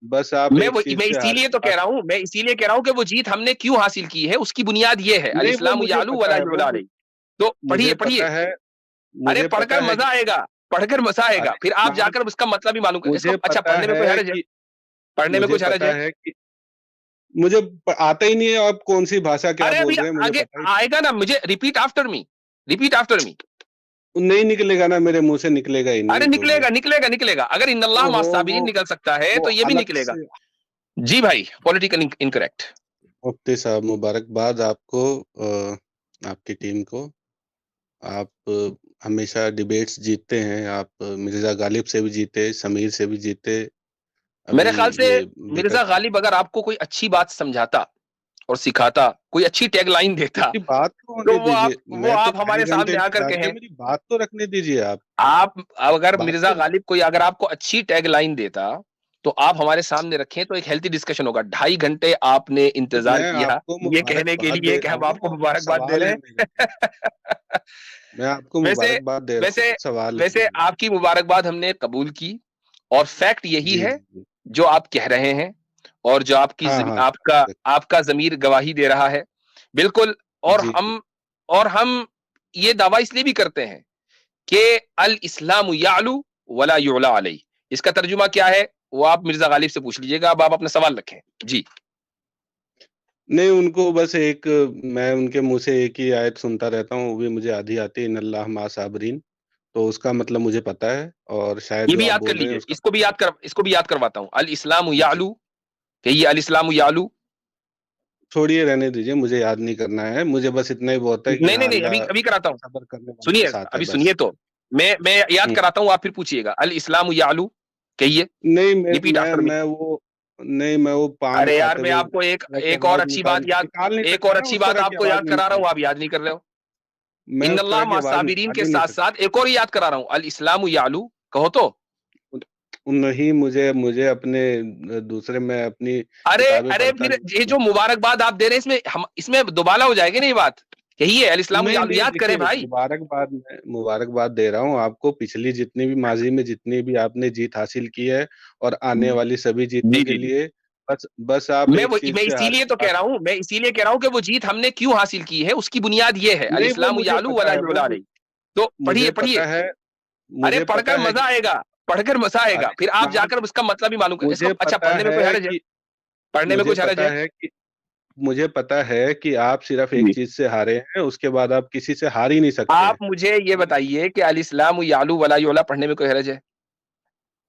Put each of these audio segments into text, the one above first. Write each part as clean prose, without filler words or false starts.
बस आप एक चीज मैं से हारे इसीलिए तो हैं। कह रहा हूँ, मैं इसीलिए कह रहा हूँ कि वो जीत हमने क्यों हासिल की है, उसकी बुनियाद ये है, अल नहीं वो इस्लाम मुझे यालू पता वला है, युला अलैह। तो मुझे पढ़िए पढ़िए। पता है, अरे मुझे पढ़कर पता है मजा कि आएगा, पढ़कर मजा आएगा, अरे फिर आप इस्लाम, जाकर उसका मतलब भी मालूम कर इसको। मुझे अच्छा, पता पढ़ने में कोई है हर्ज है? कि पढ़ने में मुझे कुछ हर्ज पता है? है कि मुझे आता ही नहीं है आप कौन सी भाषा क्या अरे अभी बोल रहे हैं, मुझे आगे पता ही आएगा ना, मुझे repeat after me, repeat after me. नहीं निकलेगा ना, मेरे मुंह से निकलेगा ही अरे नहीं तो फिर। निकलेगा निकलेगा निकलेगा, अगर इन्नल्लाह ओहो मास्साबिरीन निकल सकता है वो तो ये भी अलग निकलेगा। से। जी भाई, पॉलिटिकल इनकरेक्ट। मुफ्ती साहब मुबारकबाद आपको, आपकी टीम को। आप हमेशा डिबेट्स जीतते हैं, आप मिर्जा गालिब से भी जीते, समीर से भी जीते, अभी मेरे ख्याल से ये मिर्जा विकट। गालिब अगर आपको कोई अच्छी बात समझाता और सिखाता, कोई अच्छी टैगलाइन देता, मेरी बात तो तो होने दीजिए, वो मैं तो आप ढाई हमारे घंटे सामने आकर इंतजार किया, कहें। मेरी बात तो रखने दीजिए आप। आप अगर बात मिर्जा तो, गालिब कोई अगर आपको अच्छी टैगलाइन देता, तो आप हमारे सामने रखें तो एक हेल्थी डिस्कशन होगा। 2.5 घंटे आपने तो इंतजार मैं किया आपको ये कहने के मुबारकबाद लिए दे कि रहा हम हूँ आपको और वो मुबारकबाद दे सवाल रहे है मेरा। हैं। मैं आपको वैसे मुबारकबाद दे रहा हूँ, वैसे सवाल है वैसे मेरा। आपकी मुबारकबाद हमने कबूल की, और फैक्ट यही जी है जी जी। जो आप कह रहे हैं, और जो हाँ हाँ आपका आपका जमीर गवाही दे रहा है, बिल्कुल। और जी जी। हम ये दावा इसलिए भी करते हैं कि अल इस्लाम यालू वला युला अलैह। इसका तर्जुमा क्या है वो आप मिर्जा गालिब से पूछ लीजिएगा। अब आप अपना सवाल रखें जी। नहीं उनको बस एक, मैं उनके मुंह से एक ही आयत सुनता रहता हूँ, वो भी मुझे आधी आती है, इन्नल्लाह मा साबरीन। तो उसका मतलब मुझे पता है, और शायद ये जो भी आप याद कर बोल रहे हैं लीजिए, उसका इसको भी याद करवाता हूं। अल इस्लाम जी। यालू, कहिए अल इस्लाम यालू। छोड़िए, रहने दीजिए, मुझे याद नहीं करना है, मुझे बस इतना ही बहुत है कि नहीं नहीं हाँ नहीं, अभी अल्लाह अभी कराता हूँ। सब्र करने वालों के सुनिए, साथ है अभी बस। सुनिए तो मैं याद हम्म। कराता हूँ, आप फिर पूछिएगा। अल इस्लाम यालू, कहिए, नहीं मैं रिपीट मैं आफ्टर मी। मैं वो नहीं, मैं वो पान अरे यार, खाते मैं हुए आपको एक तरह की एक और आवाज अच्छी बात निकाल याद, निकाल नहीं एक और सकता ना, अच्छी उस बात तरह की आपको आवाज याद नहीं करा रहा निकाल हूँ, आप सकता। याद नहीं कर रहे हो। मैं उस इन्नल्लाह तरह की आवाज मासाबिरीन निकाल के ही नहीं साथ सकता। साथ एक और याद करा रहा हूँ, अल इस्लाम यालू, कहो तो। नहीं, मुझे मुझे अपने दूसरे, मैं अपनी अरे किताबें अरे, पढ़ता फिर नहीं ये हूँ। जो मुबारकबाद आप दे रहे हैं, इसमें हम इसमें दोबाला हो जाएगी ना ये बात। यही है अल इस्लाम नहीं यालू, नहीं, याद करें देखिए भाई। मुबारकबाद, मैं मुबारकबाद दे रहा हूँ आपको, पिछली जितनी भी, माजी में जितनी भी आपने जीत हासिल की है, और आने वाली सभी जीतों जी के जी जी। लिए। बस बस आप एक चीज मैं से हारे इसीलिए तो हैं कह रहा हूं, मैं इसीलिए कह रहा हूं कि वो जीत हमने क्यों हासिल की है, उसकी बुनियाद ये है, अल नहीं वो इस्लाम मुझे यालू पता वला है, युला अलैह। तो मुझे पढ़िए पता पढ़िए। है, अरे मुझे पढ़कर पता है मजा कि आएगा, पढ़कर मजा आएगा, अरे फिर आप इस्लाम, जाकर उसका मतलब भी मालूम कर इसको। मुझे अच्छा, पता पढ़ने में कोई है हर्ज है? कि पढ़ने में मुझे कुछ हर्ज पता है? है कि मुझे पता है कि आप सिर्फ एक जी। चीज से हारे हैं, उसके बाद आप किसी से हार ही नहीं सकते आप हैं। मुझे ये बताइए कि अल इस्लाम यालू वला युला पढ़ने में कोई हर्ज है?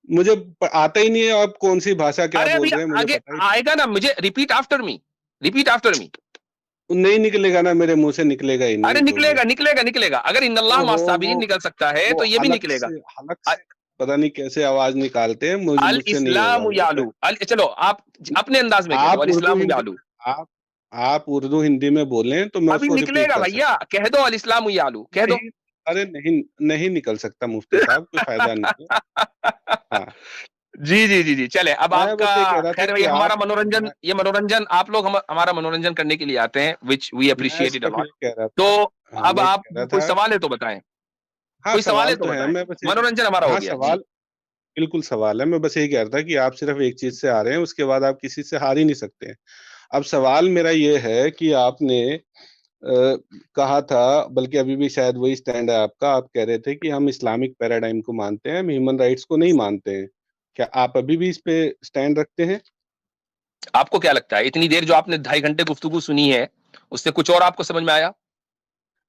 मुझे आता ही नहीं है, आप कौन सी भाषा क्या अरे अभी बोल रहे हैं, मुझे आगे पता ही आएगा ना, मुझे repeat after me, repeat after me. नहीं निकलेगा ना, मेरे मुंह से निकलेगा ही अरे नहीं तो फिर। निकलेगा निकलेगा निकलेगा, अगर इन्नल्लाह ओहो मासाबिरीन निकल सकता है वो तो ये भी हलक निकलेगा। से, हलक से पता नहीं कैसे आवाज निकालते हैं, अल मुझसे नहीं होगा इस्लाम वो यालू, शायद। अल चलो आप अपने अंदाज में कह दो, आप अल उर्दू इस्लाम हिंदी यालू। में, आप उर्दू हिंदी में बोलें तो मैं अभी उसको रिपीट निकलेगा कर भैया, सकता कह दो अल इस्लाम यालू, कह हूँ। दो। नहीं, अरे नहीं, नहीं निकल सकता मुफ्ती साहब, कोई फायदा नहीं है। हाँ, जी जी जी जी, चले अब मैं आपका। बस ये कह रहा था खैर, कि ये हमारा आप, मनोरंजन, मैं ये मनोरंजन आप लोग हमारा मनोरंजन करने के लिए आते हैं, विच वी मैं अप्रिशिएट इट सिर्फ अलॉट। ये कह रहा तो था। हाँ अब मैं आप, कह रहा कोई था, सवाल है तो बताएं, हाँ कोई सवाल है सवाल तो तो है, बताएं। मैं बस एक, मनोरंजन हमारा हो हाँ गया जी। सवाल, बिल्कुल सवाल है, मैं बस यही कह रहा था कि आप सिर्फ एक चीज से हारे हैं, उसके बाद आप किसी से हार ही नहीं सकते हैं। अब सवाल मेरा ये है कि आपने कहा था, बल्कि अभी भी शायद वही स्टैंड है आपका, आप कह रहे थे कि हम इस्लामिक पैराडाइम को मानते हैं, हम ह्यूमन राइट्स को नहीं मानते हैं। क्या आप अभी भी इस पे स्टैंड रखते हैं? आपको क्या लगता है, इतनी देर जो आपने 2.5 घंटे गुफ्तगू सुनी है, उससे कुछ और आपको समझ में आया?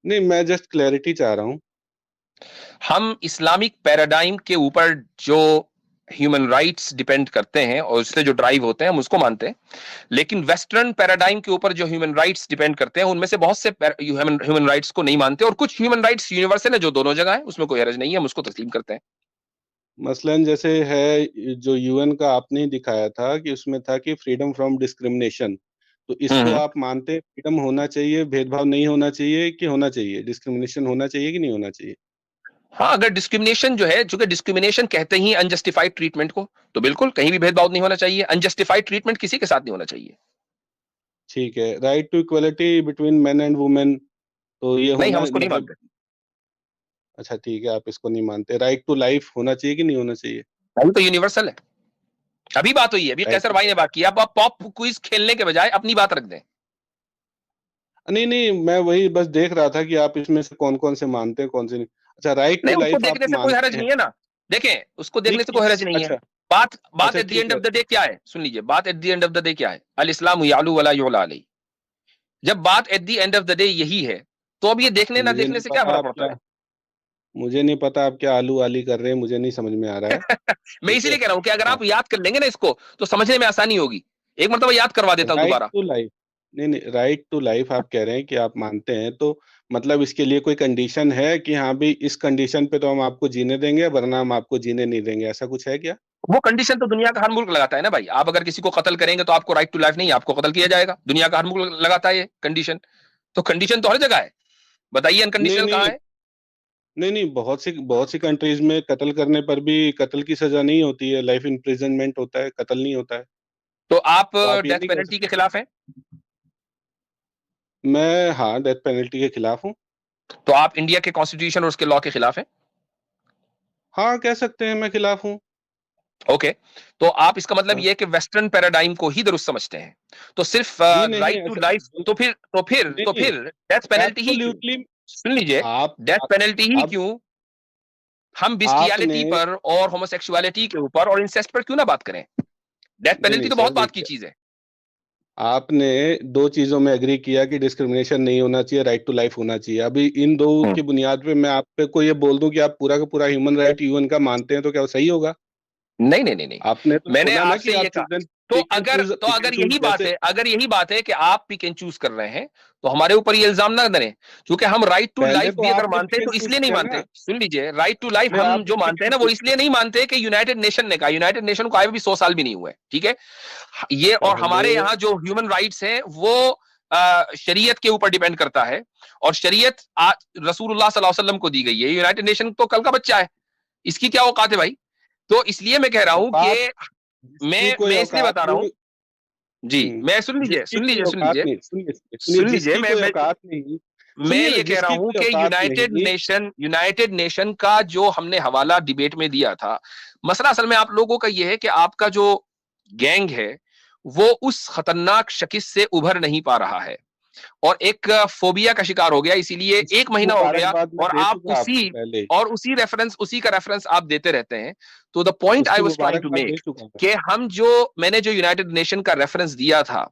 नहीं, मैं जस्ट क्लैरिटी चाह रहा हूँ। हम इस्लामिक पैराडाइम के ऊपर जो ह्यूमन राइट्स डिपेंड करते हैं और उससे जो ड्राइव होते हैं, हम उसको मानते हैं। लेकिन वेस्टर्न पैराडाइम के ऊपर जो ह्यूमन राइट्स डिपेंड करते हैं, उनमें से बहुत से ह्यूमन राइट्स को नहीं मानते, और कुछ ह्यूमन राइट्स यूनिवर्सल है जो दोनों जगह है, उसमें कोई हरज नहीं है, हम उसको तस्लीम करते हैं। मसलन जैसे है जो यूएन का आपने ही दिखाया था कि उसमें था कि फ्रीडम फ्रॉम डिस्क्रिमिनेशन, तो इसको हम्म। आप मानते हैं फ्रीडम होना चाहिए, भेदभाव नहीं होना चाहिए, कि होना चाहिए, डिस्क्रिमिनेशन होना चाहिए कि नहीं होना चाहिए? हाँ, अगर डिस्क्रिमिनेशन जो है, चूंकि डिस्क्रिमिनेशन कहते ही अनजस्टिफाइड ट्रीटमेंट को, तो बिल्कुल कहीं भी भेदभाव नहीं होना चाहिए, अनजस्टिफाइड ट्रीटमेंट किसी के साथ नहीं होना चाहिए। ठीक है, right to equality between man and women, तो ये नहीं, हम होना उसको नहीं मतलब, मानते। अच्छा ठीक है, आप इसको नहीं मानते। राइट टू लाइफ होना चाहिए कि नहीं होना चाहिए? वो तो यूनिवर्सल है। अभी बात हुई है, अभी राइट कैसर टू, भाई ने बात की। अब आप पॉप क्विज खेलने के बजाय अपनी बात रख दें। नहीं नहीं, मैं वही बस देख रहा था कि आप इसमें से कौन कौन से मानते हैं, कौन से नहीं। अच्छा, राइट नहीं, टू उसको लाइफ आप देखने से कोई मानते हर्ज हैं? नहीं है ना। देखें, उसको नहीं देखने से कोई किस, हर्ज नहीं है। अच्छा, बात बात अच्छा एट द ठीक एंड है। ऑफ द डे क्या है, सुन लीजिए, बात at the end of the day क्या है, अल इस्लाम यालू वला युला अलैहि। जब बात at the end of the day यही है, तो अब ये देखने ना मुझे देखने नहीं से क्या पता फर्क आप पड़ता क्या, है। मुझे नहीं पता आप क्या आलू वाली कर रहे हैं, मुझे नहीं समझ में आ रहा है। मैं ठीक है। इसीलिए कह रहा हूं कि अगर हाँ, आप याद कर लेंगे ना इसको, तो समझने में आसानी होगी। एक मरतबा याद करवा देता हूं राइट दोबारा। टू लाइफ, नहीं नहीं, राइट टू लाइफ आप कह रहे हैं कि आप मानते हैं, तो मतलब इसके लिए कोई कंडीशन है कि हाँ भी इस कंडीशन पे तो हम आपको जीने देंगे, वरना हम आपको जीने नहीं देंगे, ऐसा कुछ है क्या? वो कंडीशन तो दुनिया का हर मुल्क लगाता है ना भाई। आप अगर किसी को कत्ल करेंगे तो आपको राइट टू लाइफ नहीं, आपको कत्ल किया जाएगा। दुनिया का हर मुल्क लगाता है ये कंडीशन। तो कंडीशन तो हर जगह है। बताइए नहीं अनकंडीशनल कहाँ नहीं, है। नहीं नहीं, बहुत सी कंट्रीज में कत्ल करने पर भी कत्ल की सजा नहीं होती है, लाइफ इम्प्रिजनमेंट होता है, कत्ल नहीं होता है। तो आप तो आप ये डेथ नहीं कह पेनल्टी के सकते। खिलाफ हैं। मैं, हाँ, डेथ पेनल्टी के खिलाफ हूँ। तो आप इंडिया के कॉन्स्टिट्यूशन और उसके लॉ के खिलाफ हैं। हाँ, कह सकते हैं मैं खिलाफ हूँ। ओके। तो आप, इसका मतलब हाँ। ये है कि वेस्टर्न पैराडाइम को ही दुरुस्त समझते हैं। तो सिर्फ जी नहीं, राइट टू ऐसा लाइफ, तो फिर नहीं नहीं, डेथ पेनल्टी ही क्यों। एब्सोल्युटली। सुन लीजिए, आप डेथ पेनल्टी ही आप क्यों। हम आपने, बिस्टियलिटी पर और होमोसेक्सुअलिटी के ऊपर और इंसेस्ट पर क्यों ना बात करें। डेथ नहीं पेनल्टी नहीं तो सर बहुत बात की देखिए, चीज है। आपने दो चीजों में एग्री किया कि डिस्क्रिमिनेशन नहीं होना चाहिए, राइट टू लाइफ होना चाहिए। अभी इन दो हम्म। की बुनियाद पे मैं आप पे को ये बोल दूं कि आप पूरा का पूरा ह्यूमन राइट यूएन का मानते हैं, तो क्या वो सही होगा? नहीं नहीं नहीं नहीं। आपने तो मैंने बोला ना आपसे कि ये आप कहा, चूज, तो पिक एंड चूज यही बात जैसे। है, अगर यही बात है कि आप पिक एंड चूज कर रहे हैं, तो हमारे ऊपर ये इल्जाम ना दें। क्योंकि हम राइट टू पहले लाइफ तो भी अगर आपने मानते पिक हैं तो एंड चूज इसलिए नहीं किया मानते। ना। सुन लीजिए, राइट टू लाइफ पहले हम आपने जो पिक मानते हैं एंड ना, वो चूज इसलिए नहीं मानते कि यूनाइटेड नेशन ने कहा। यूनाइटेड नेशन को आए भी 100 साल भी नहीं हुए, ठीक है। ये और पहले, हमारे यहाँ जो ह्यूमन राइट्स है वो शरीयत के ऊपर डिपेंड करता है। और शरीयत रसूलुल्लाह सल्लल्लाहु अलैहि वसल्लम को दी गई है। यूनाइटेड नेशन तो कल का बच्चा है, इसकी क्या औकात है भाई। तो इसलिए मैं कह रहा हूं कि औकात, जिसकी कोई मैं इसलिए औकात बता रहा हूं। नहीं। जी, मैं जिसकी कोई सुन औकात लीजिए, नहीं, सुनिए सुनिए सुनिए, सुन लीजिए। जिसकी कोई औकात नहीं, मैं सुनिए ना, ये कह रहा जिसकी हूं कोई कि औकात नहीं। यूनाइटेड नेशन का जो हमने हवाला डिबेट में दिया था, मसला असल में आप लोगों का ये है कि आपका जो गैंग है वो उस खतरनाक शकिस से उभर नहीं पा रहा है और एक फोबिया का शिकार हो गया, इसीलिए एक इसकी महीना हो गया मुबारकबाद मैं और दे आप चुका आपको पहले ही। उसी का रेफरेंस आप देते रहते हैं। तो द पॉइंट आई उसकी वाज ट्राइंग टू मुबारकबाद दे मेक चुका मैं। कि मैंने जो यूनाइटेड नेशन का रेफरेंस दिया था,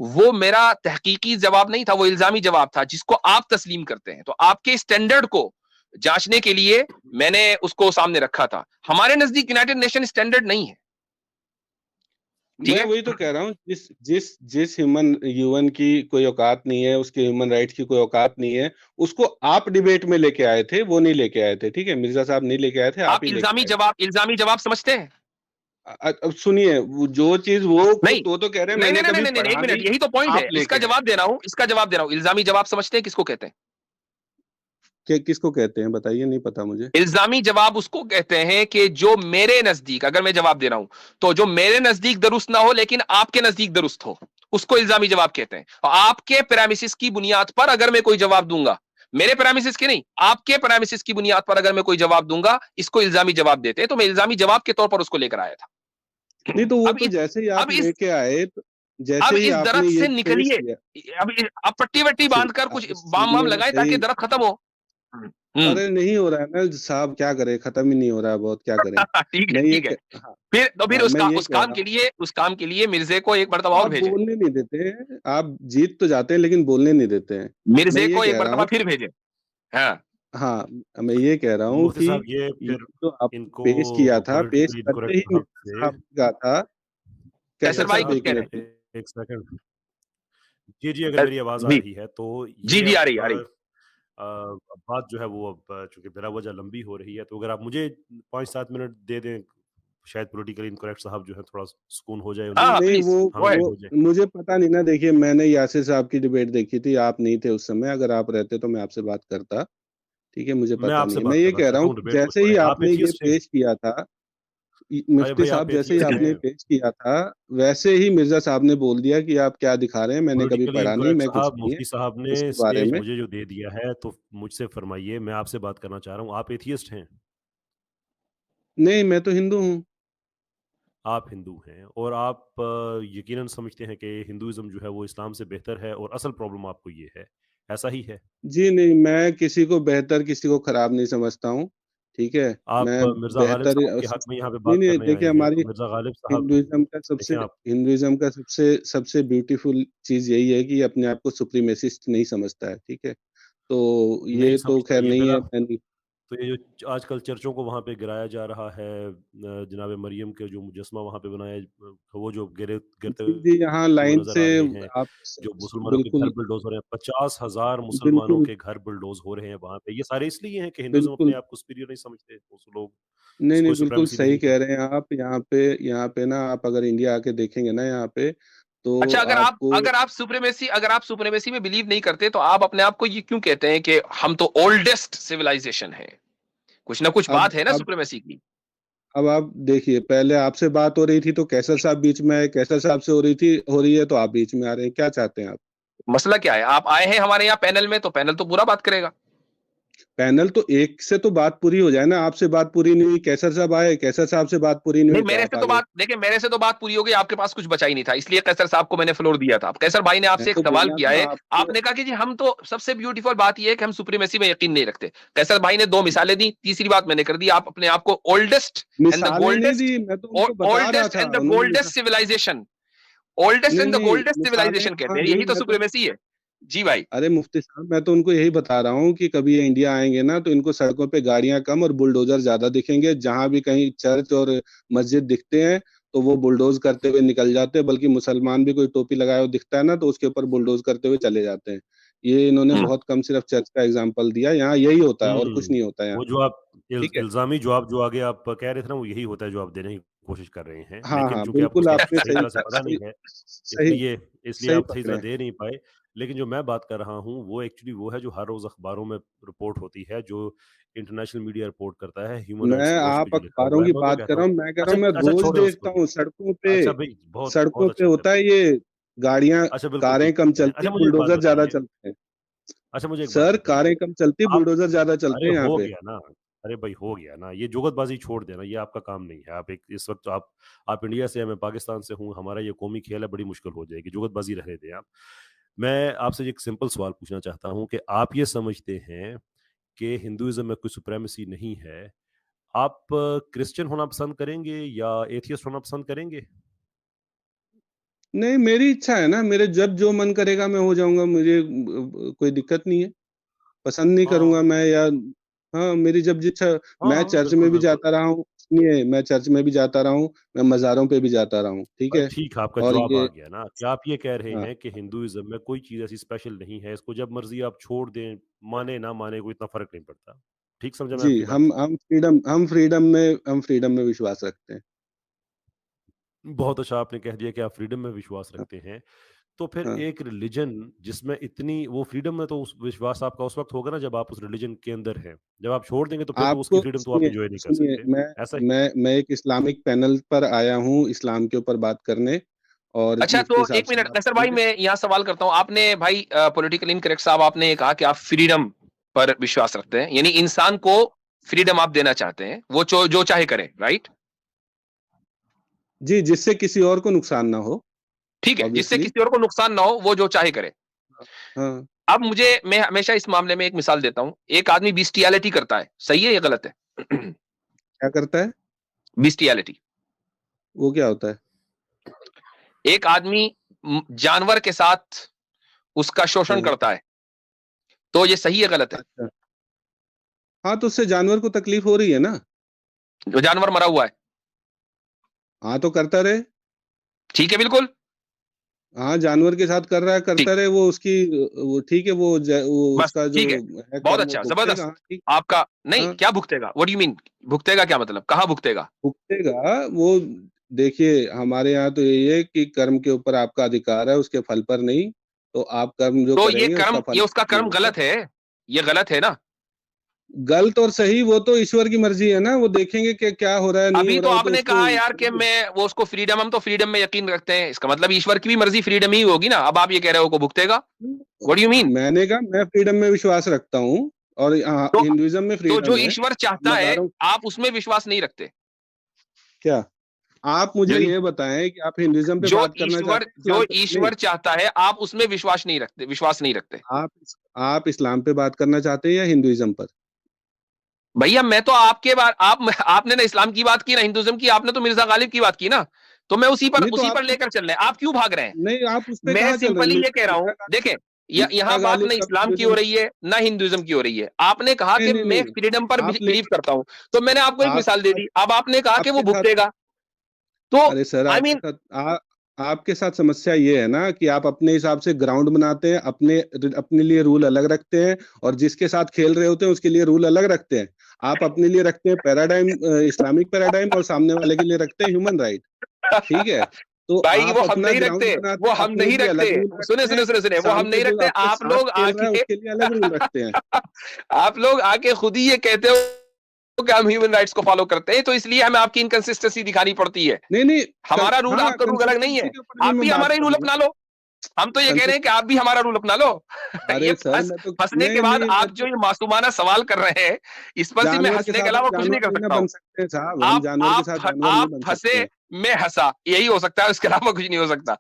वो मेरा तहकीकी जवाब नहीं था, वो इल्जामी जवाब था जिसको आप तस्लीम करते हैं। तो आपके स्टैंडर्ड को जांचने के लिए मैंने उसको सामने रखा था। हमारे नजदीक यूनाइटेड नेशन स्टैंडर्ड नहीं है, ठीक मैं है। वही तो कह रहा हूँ, जिस जिस जिस ह्यूमन ह्यूमन की कोई औकात नहीं है, उसके ह्यूमन राइट्स की कोई औकात नहीं है, उसको आप डिबेट में लेके आए थे, वो नहीं लेके आए थे। ठीक है, मिर्जा साहब नहीं लेके आए थे, आप आप ही लेके आए थे। इल्जामी जवाब समझते हैं। अब सुनिए, जो चीज वो नहीं खुद वो तो कह रहे हैं नहीं मैंने नहीं नहीं कभी नहीं नहीं, एक पढ़ा मिनट, नहीं, यही तो पॉइंट है। आप लेके आए। इसका जवाब दे रहा हूं। इल्जामी जवाब समझते हैं किसको कहते हैं। किसको कहते हैं बताइए, नहीं पता मुझे। इल्जामी जवाब उसको कहते हैं कि जो मेरे नजदीक, अगर मैं जवाब दे रहा हूं, तो जो मेरे नजदीक दुरुस्त ना हो लेकिन आपके नजदीक दुरुस्त हो, उसको इल्जामी जवाब कहते हैं। और आपके पैरामिसिस की बुनियाद पर अगर मैं कोई जवाब दूंगा, मेरे पैरामिसिस के नहीं, आपके पैरामिसिस की बुनियाद पर अगर मैं कोई जवाब दूंगा, इसको इल्जामी जवाब देते हैं। तो मैं इल्जामी जवाब के तौर पर उसको लेकर आया था। नहीं तो वो अब तो इस जैसे ही अब आप इस लेके आए, तो अब जैसे ही इस आपने दरख्त ये से पेश निकलिए। किया। अब पट्टी वट्टी बांधकर कुछ अरे बाम वाम सुनिए लगाए ताकि सही, दरख्त खत्म हो। हम्म। अरे नहीं हो रहा है ना साहब, क्या करें, खत्म ही नहीं हो रहा है, बहुत क्या करें। ठीक है, मैं ठीक है। हाँ, फिर हाँ, मैं ये कह रहा हूँ, उस काम के लिए मिर्जे को एक मर्तबा और आप भेजें। बोलने नहीं देते हैं, आप जीत तो जाते हैं लेकिन बोलने नहीं देते हैं। मैं मिर्जे ये को एक कह रहा मर्तबा हूँ, फिर भेजें। हाँ। हाँ, मैं ये कह रहा हूँ मुफ्ती कि साहब, ये ये फिर जो आपने इनको पेश किया था, पेश पॉलिटिकली करते इनकरेक्ट ही हब मिर्जा से, साहब ने कहा था, कैसर कैसर भाई कैसर साहब कुछ साहब कह एक रहे मिनट, हैं। एक सेकंड। जी जी, अगर मेरी आवाज आ जी रही है तो जी ये जी, अब आ रही। बात जो है वो अब चूंकि बिला वजह लंबी हो रही है, तो अगर आप मुझे 5-7 मिनट दे दें, शायद पॉलिटिकली इनकरेक्ट साहब जो है थोड़ा सुकून हो जाए हाँ उनको, हाँ, नहीं प्लीज गो हमें भी अहेड। वो हो जाए। मुझे पता नहीं ना, देखिए मैंने यासिर साहब की डिबेट देखी थी, आप नहीं थे उस समय, अगर आप रहते तो मैं आपसे बात करता। ठीक है, मुझे मैं पता नहीं आपसे है, मैं बात ये करना कह रहा चाहता हूँ हूँ, कि डिबेट को जैसे ही छोड़ें। आप आपने ये एथियस्ट हैं? पेश किया था, अरे मुफ्ती भाई, साहब आप जैसे ही एथियस्ट आपने हैं? पेश किया था, वैसे ही मिर्जा साहब ने बोल दिया कि आप क्या दिखा रहे हैं, मैंने कभी पॉलिटिकली पढ़ा नहीं, इनकरेक्ट मैं कुछ साहब, नहीं है मुफ्ती साहब ने इसके बारे स्टेज में। मुझे जो दे दिया है, तो मुझसे फरमाइए, मैं आपसे बात करना चाह रहा हूँ। आप एथियस्ट हैं? नहीं, मैं तो हिंदू हूँ। आप हिंदू हैं और आप यकीनन समझते हैं कि हिंदुइज्म जो है वो इस्लाम से बेहतर है और असल प्रॉब्लम आपको ये है, ऐसा ही है? जी नहीं, मैं किसी को बेहतर, किसी को खराब नहीं समझता हूँ, ठीक है? आप मैं मिर्ज़ा गालिब बेहतर साहब के हक में यहाँ पे नहीं, बात नहीं, करने देखिए आए हैं, हमारी तो मिर्ज़ा गालिब साहब हिंदुइज़्म देखें आप का सबसे सबसे ब्यूटीफुल चीज़ यही है कि अपने आप को सुप्रीमेसिस्ट नहीं समझता है, ठीक है? तो नहीं ये तो समझता, ख़ैर ये नहीं मेरा है, मैं नहीं। तो ये जो आजकल चर्चों को वहाँ पे गिराया जा रहा है, जनाब मरियम के जो मुजस्समा वहाँ पे बनाया वो जो गिरते जी, जी, यहाँ हुए लाइन नज़र से आ रहे हैं, आप जो मुसलमानों के घर बिल्कुल, बुलडोज़ हो रहे हैं, 50,000 मुसलमानों बिल्कुल, के घर बुलडोज़ हो रहे हैं वहाँ पे। ये सारे इसलिए हैं कि हिंदुइज़्म अपने बिल्कुल। आप को सुपीरियर नहीं समझते, उस लोग नहीं, नहीं, कोई बिल्कुल सुप्रीमेसी सही नहीं है। कह रहे हैं आप। यहाँ पे ना आप अगर इंडिया आके देखेंगे ना यहाँ पे, तो अच्छा, आपको अगर आप सुप्रीमेसी में बिलीव नहीं करते तो आप अपने आप को ये क्यों कहते हैं कि हम तो ओल्डेस्ट सिविलाइजेशन है? कुछ ना कुछ बात है ना अब सुप्रीमेसी की। अब आप देखिए, पहले आपसे बात हो रही थी तो कैसर साहब बीच में आए, कैसर साहब से हो रही है तो आप बीच में आ रहे हैं, क्या चाहते हैं आप? मसला क्या है? आप आए हैं हमारे यहाँ पैनल में, तो पैनल तो पूरा बात करेगा। पैनल तो एक से तो बात पूरी हो जाए ना, आपसे बात पूरी नहीं हुई, कैसर साहब आए, कैसर साहब से बात पूरी नहीं नहीं, हुई तो मेरे आप से आ तो गए। बात देखिए, मेरे से तो बात पूरी हो गई, आपके पास कुछ बचा ही नहीं था, इसलिए कैसर साहब को मैंने फ्लोर दिया था। कैसर भाई ने मैं आपसे एक तो सवाल बोलना किया था है, आपको। आपने कहा कि जी हम तो सबसे ब्यूटीफुल बात यह है कि हम सुप्रीमेसी में यकीन नहीं रखते। कैसर भाई ने 2 मिसालें दी, तीसरी बात मैंने कर दी, आप अपने आप को ओल्डेस्ट एंड द मिसालें नहीं गोल्डेस्ट दी, मैं तो उनको बता रहा ओल्डेस्ट था, एंड द उन्होंने गोल्डेस्ट सिविलाइजेशन ओल्डेस्ट नहीं, एंड द नहीं, गोल्डेस्ट मिसालें सिविलाइजेशन कहते कहाँ हैं, दी, यही तो मैं तो सुप्रीमेसी है। जी भाई। अरे मुफ्ती साहब, मैं तो उनको यही बता रहा हूँ कि कभी ये इंडिया आएँगे ना तो इनको सड़कों पे गाड़ियाँ कम और बुलडोज़र ज़्यादा दिखेंगे। जहाँ भी कहीं चर्च और मस्जिद दिखते हैं, तो वो बुलडोज़ करते हुए निकल जाते हैं, बल्कि मुसलमान भी कोई टोपी लगाए हुए दिखता है ना, तो उसके ऊपर बुलडोज़ करते हुए चले जाते हैं। ये इन्होंने हम्म बहुत कम सिर्फ़ चर्च का एग्ज़ाम्पल दिया, यहाँ यही होता है और कुछ हुँ, नहीं होता यहाँ, वो जो आप ठीक है? इल्ज़ामी जवाब जो आगे आप कह रहे थे ना, वो यही होता है जो आप देने की कोशिश कर रहे हैं। हाँ, लेकिन हाँ, चूँकि आपको बिल्कुल उसका आपने सही सही तरह से पता नहीं है, सही इसलिए सही आप सही पकड़े तरह हैं। दे नहीं पाए। लेकिन जो मैं बात कर रहा हूँ, वो एक्चुअली वो है जो हर रोज़ अखबारों में रिपोर्ट होती है, जो इंटरनेशनल मीडिया रिपोर्ट करता है, ह्यूमन मैं राइट्स वॉच पे आप जो लिखा अखबारों हुआ है, की मैं तो बात कर कहता रहा हूँ हूँ, मैं कह रहा अच्छा हूँ मैं अच्छा रोज़ छोड़ें उसको देखता भी। हूँ अच्छा भई, बहुत सड़कों बहुत पे अच्छा होता है करते हैं। ये, गाड़ियाँ अच्छा बिल्कुल कारें ठीक कम करते हैं। चलती अच्छा हैं, मुझे एक बात बुलडोज़र ज़्यादा बताइए चलते हैं। अच्छा मुझे एक बात सर, कारें बताइए, कम चलती, आप बुलडोज़र ज़्यादा चलते अरे हैं यहाँ हो पे। गया ना, अरे भाई हो गया ना, ये जुगतबाज़ी छोड़ देना, ये आपका काम नहीं है। आप एक इस वक़्त आप इंडिया से हैं, मैं पाकिस्तान से हूँ, हमारा ये कौमी खेल है, बड़ी मुश्किल हो जाएगी, जुगतबाज़ी रहने दें आप। मैं आपसे एक सिंपल सवाल पूछना चाहता हूँ कि आप ये समझते हैं कि हिंदुइज़्म में कोई सुप्रीमेसी नहीं है, आप क्रिश्चियन होना पसंद करेंगे या एथियस्ट होना पसंद करेंगे? नहीं, मेरी इच्छा है ना, मेरे जब जो मन करेगा मैं हो जाऊँगा, मुझे कोई दिक्कत नहीं है। पसंद नहीं करूँगा हाँ, मैं या हाँ, मेरी जब इच्छा। हाँ, मैं हाँ, चर्च बिल्कुल, में भी बिल्कुल। जाता रहा हूँ, सुनिए, मैं चर्च में भी जाता रहा हूँ, मैं मज़ारों पे भी जाता रहा हूँ, ठीक है? ठीक है, आपका और जवाब आ ये गया ना कि आप ये कह रहे हाँ, हैं कि हिंदुइज़्म में कोई चीज़ ऐसी स्पेशल नहीं है, इसको जब मर्ज़ी आप छोड़ दें, माने ना माने कोई इतना फ़र्क नहीं पड़ता। ठीक समझा मैं जी, आपकी बात? हम फ्रीडम में विश्वास रखते हैं। बहुत अच्छा आपने कह दिया कि आप फ्रीडम में विश्वास हाँ, रखते हैं। तो फिर हाँ। एक रिलिजन जिसमें इतनी वो फ्रीडम में तो उस विश्वास आपका उस वक़्त होगा ना जब आप उस रिलिजन के अंदर हैं। जब आप छोड़ देंगे तो फिर तो उसकी आपको फ्रीडम तो आप सुनिए एन्जॉय नहीं कर सुनिए, सकते। मैं ऐसा ही? मैं एक इस्लामिक पैनल पर आया हूँ, इस्लाम के ऊपर बात करने, और अच्छा, मुफ्ती तो साहब 1 से मिनट बात कैसर भाई, करेंगे। मैं यहाँ सवाल करता हूँ। आपने भाई पॉलिटिकल इनकरेक्ट साहब, आपने कहा कि आप फ्रीडम पर विश्वास रखते हैं, यानी इंसान को फ्रीडम आप देना चाहते हैं, वो जो चाहे करे, राइट? जी, जिससे किसी और को नुकसान ना हो, ठीक है, जिससे ऑब्वियसली। किसी और को नुकसान ना हो, वो जो चाहे करे। हाँ, हाँ। अब मैं हमेशा इस मामले में एक मिसाल देता हूँ। एक आदमी बिस्टियलिटी करता है, सही है या गलत है? क्या करता है? बिस्टियलिटी। वो क्या होता है? एक आदमी जानवर के साथ उसका शोषण हाँ, करता है, तो ये सही है गलत है? अच्छा। हाँ, तो उससे जानवर को तकलीफ हो रही है ना? जो जानवर मरा हुआ है। हाँ, तो करता रहे। ठीक है, बिल्कुल। हाँ, जानवर के साथ कर रहा है, ठीक, करता रहे, वो ठीक है, वो बस उसका जो ठीक है। है बहुत कर्म वो अच्छा, भुगतेगा। जबरदस्त। हाँ, ठीक। आपका नहीं, हाँ, क्या भुगतेगा? What do you mean? भुगतेगा क्या मतलब? कहाँ भुगतेगा? भुगतेगा वो। देखिए, हमारे यहाँ तो यही है कि कर्म के ऊपर आपका अधिकार है, उसके फल पर नहीं। तो आप कर्म जो तो करेंगे, उसका फल ये उसका आपको कर्म मिलेगा। गलत है, ये गलत है ना? गलत और सही वो तो ईश्वर की मर्ज़ी है ना, वो देखेंगे कि क्या हो रहा है, नहीं अभी हो तो रहा है, वो तो आपने उसको कहा यार कि छोड़िए। मैं वो उसको फ्रीडम, हम तो फ्रीडम में यकीन रखते हैं, इसका मतलब ईश्वर की भी मर्जी फ्रीडम ही होगी ना। अब आप ये कह रहे हो को भुगतेगा? What do you mean? मैंने कहा मैं फ्रीडम में विश्वास रखता हूँ, और तो हिंदुइज़्म में जो फ्रीडम है। ईश्वर चाहता है, मज़ारों आप उसमें विश्वास नहीं रखते? क्या? आप मुझे ये बताएं कि आप हिंदुइज्म पे बात करना चाहते हैं, जो ईश्वर चाहता है आप उसमें विश्वास नहीं रखते। आप इस्लाम पे बात करना चाहते हैं या हिंदुइज्म पर? भैया मैं तो आपने ना इस्लाम की बात की ना हिंदुइज्म की, आपने तो मिर्जा गालिब की बात की ना, तो मैं उसी पर लेकर चल रहे हैं। आप क्यों भाग रहे हैं? नहीं, आप उस पे मैं कहां चल रहे हैं? सिंपली ये कह रहा हूं, देखें यहाँ बात ना इस्लाम की हो रही है ना हिंदुइज्म की हो रही है। आपने कहा कि मैं फ्रीडम पर बिलीव करता हूं, तो मैंने आपको एक मिसाल दे दी। अब आपने कहा कि वो भुगतेगा, तो अरे सर, आई मीन आपके साथ समस्या ये है ना कि आप अपने हिसाब से ग्राउंड बनाते हैं, अपने लिए रूल अलग रखते हैं, और जिसके साथ खेल रहे होते हैं उसके लिए रूल अलग रखते हैं। आप अपने लिए रखते हैं पैराडाइम, इस्लामिक पैराडाइम, और सामने वाले के लिए रखते हैं ह्यूमन राइट। ठीक है, तो भाई आप वो हम अपना नहीं ग्राउंड रखते, बनाते वो हैं, हम अपने नहीं लिए अलग रखते। रूल सुने रखते हैं, सुने सुने सुने, वो हम नहीं सामने जो रखते। आपके आप साथ लोग खेल रहा है आके उसके लिए अलग रूल रखते हैं। आप लोग आके खुद ही ये कहते हो कि हम ह्यूमन राइट्स को फॉलो करते हैं, तो इसलिए हमें आपकी इनकंसिस्टेंसी दिखानी पड़ती है। नहीं, हमारा रूल हाँ, आपका रूल अलग नहीं है, कंसिस्टेंसी के ऊपर भी आप मैं भी बात हमारा ही रूल करूंगा। अपना लो। हम तो ये कह रहे हैं कि आप भी हमारा रूल अपना लो। ये अरे सर, मैं तो फंसने के बाद आप जो ये मासूमाना सवाल कर रहे हैं, इस पर से मैं जानवर के हंसने के साथ अलावा कुछ नहीं जानवर कर नहीं ना सकता बन हूँ। सकते हैं साहब, हम जानवर के साथ जानवर नहीं आप बन सकते हंसे, हैं। मैं हंसा, यही हो सकता है, उसके अलावा कुछ नहीं हो सकता।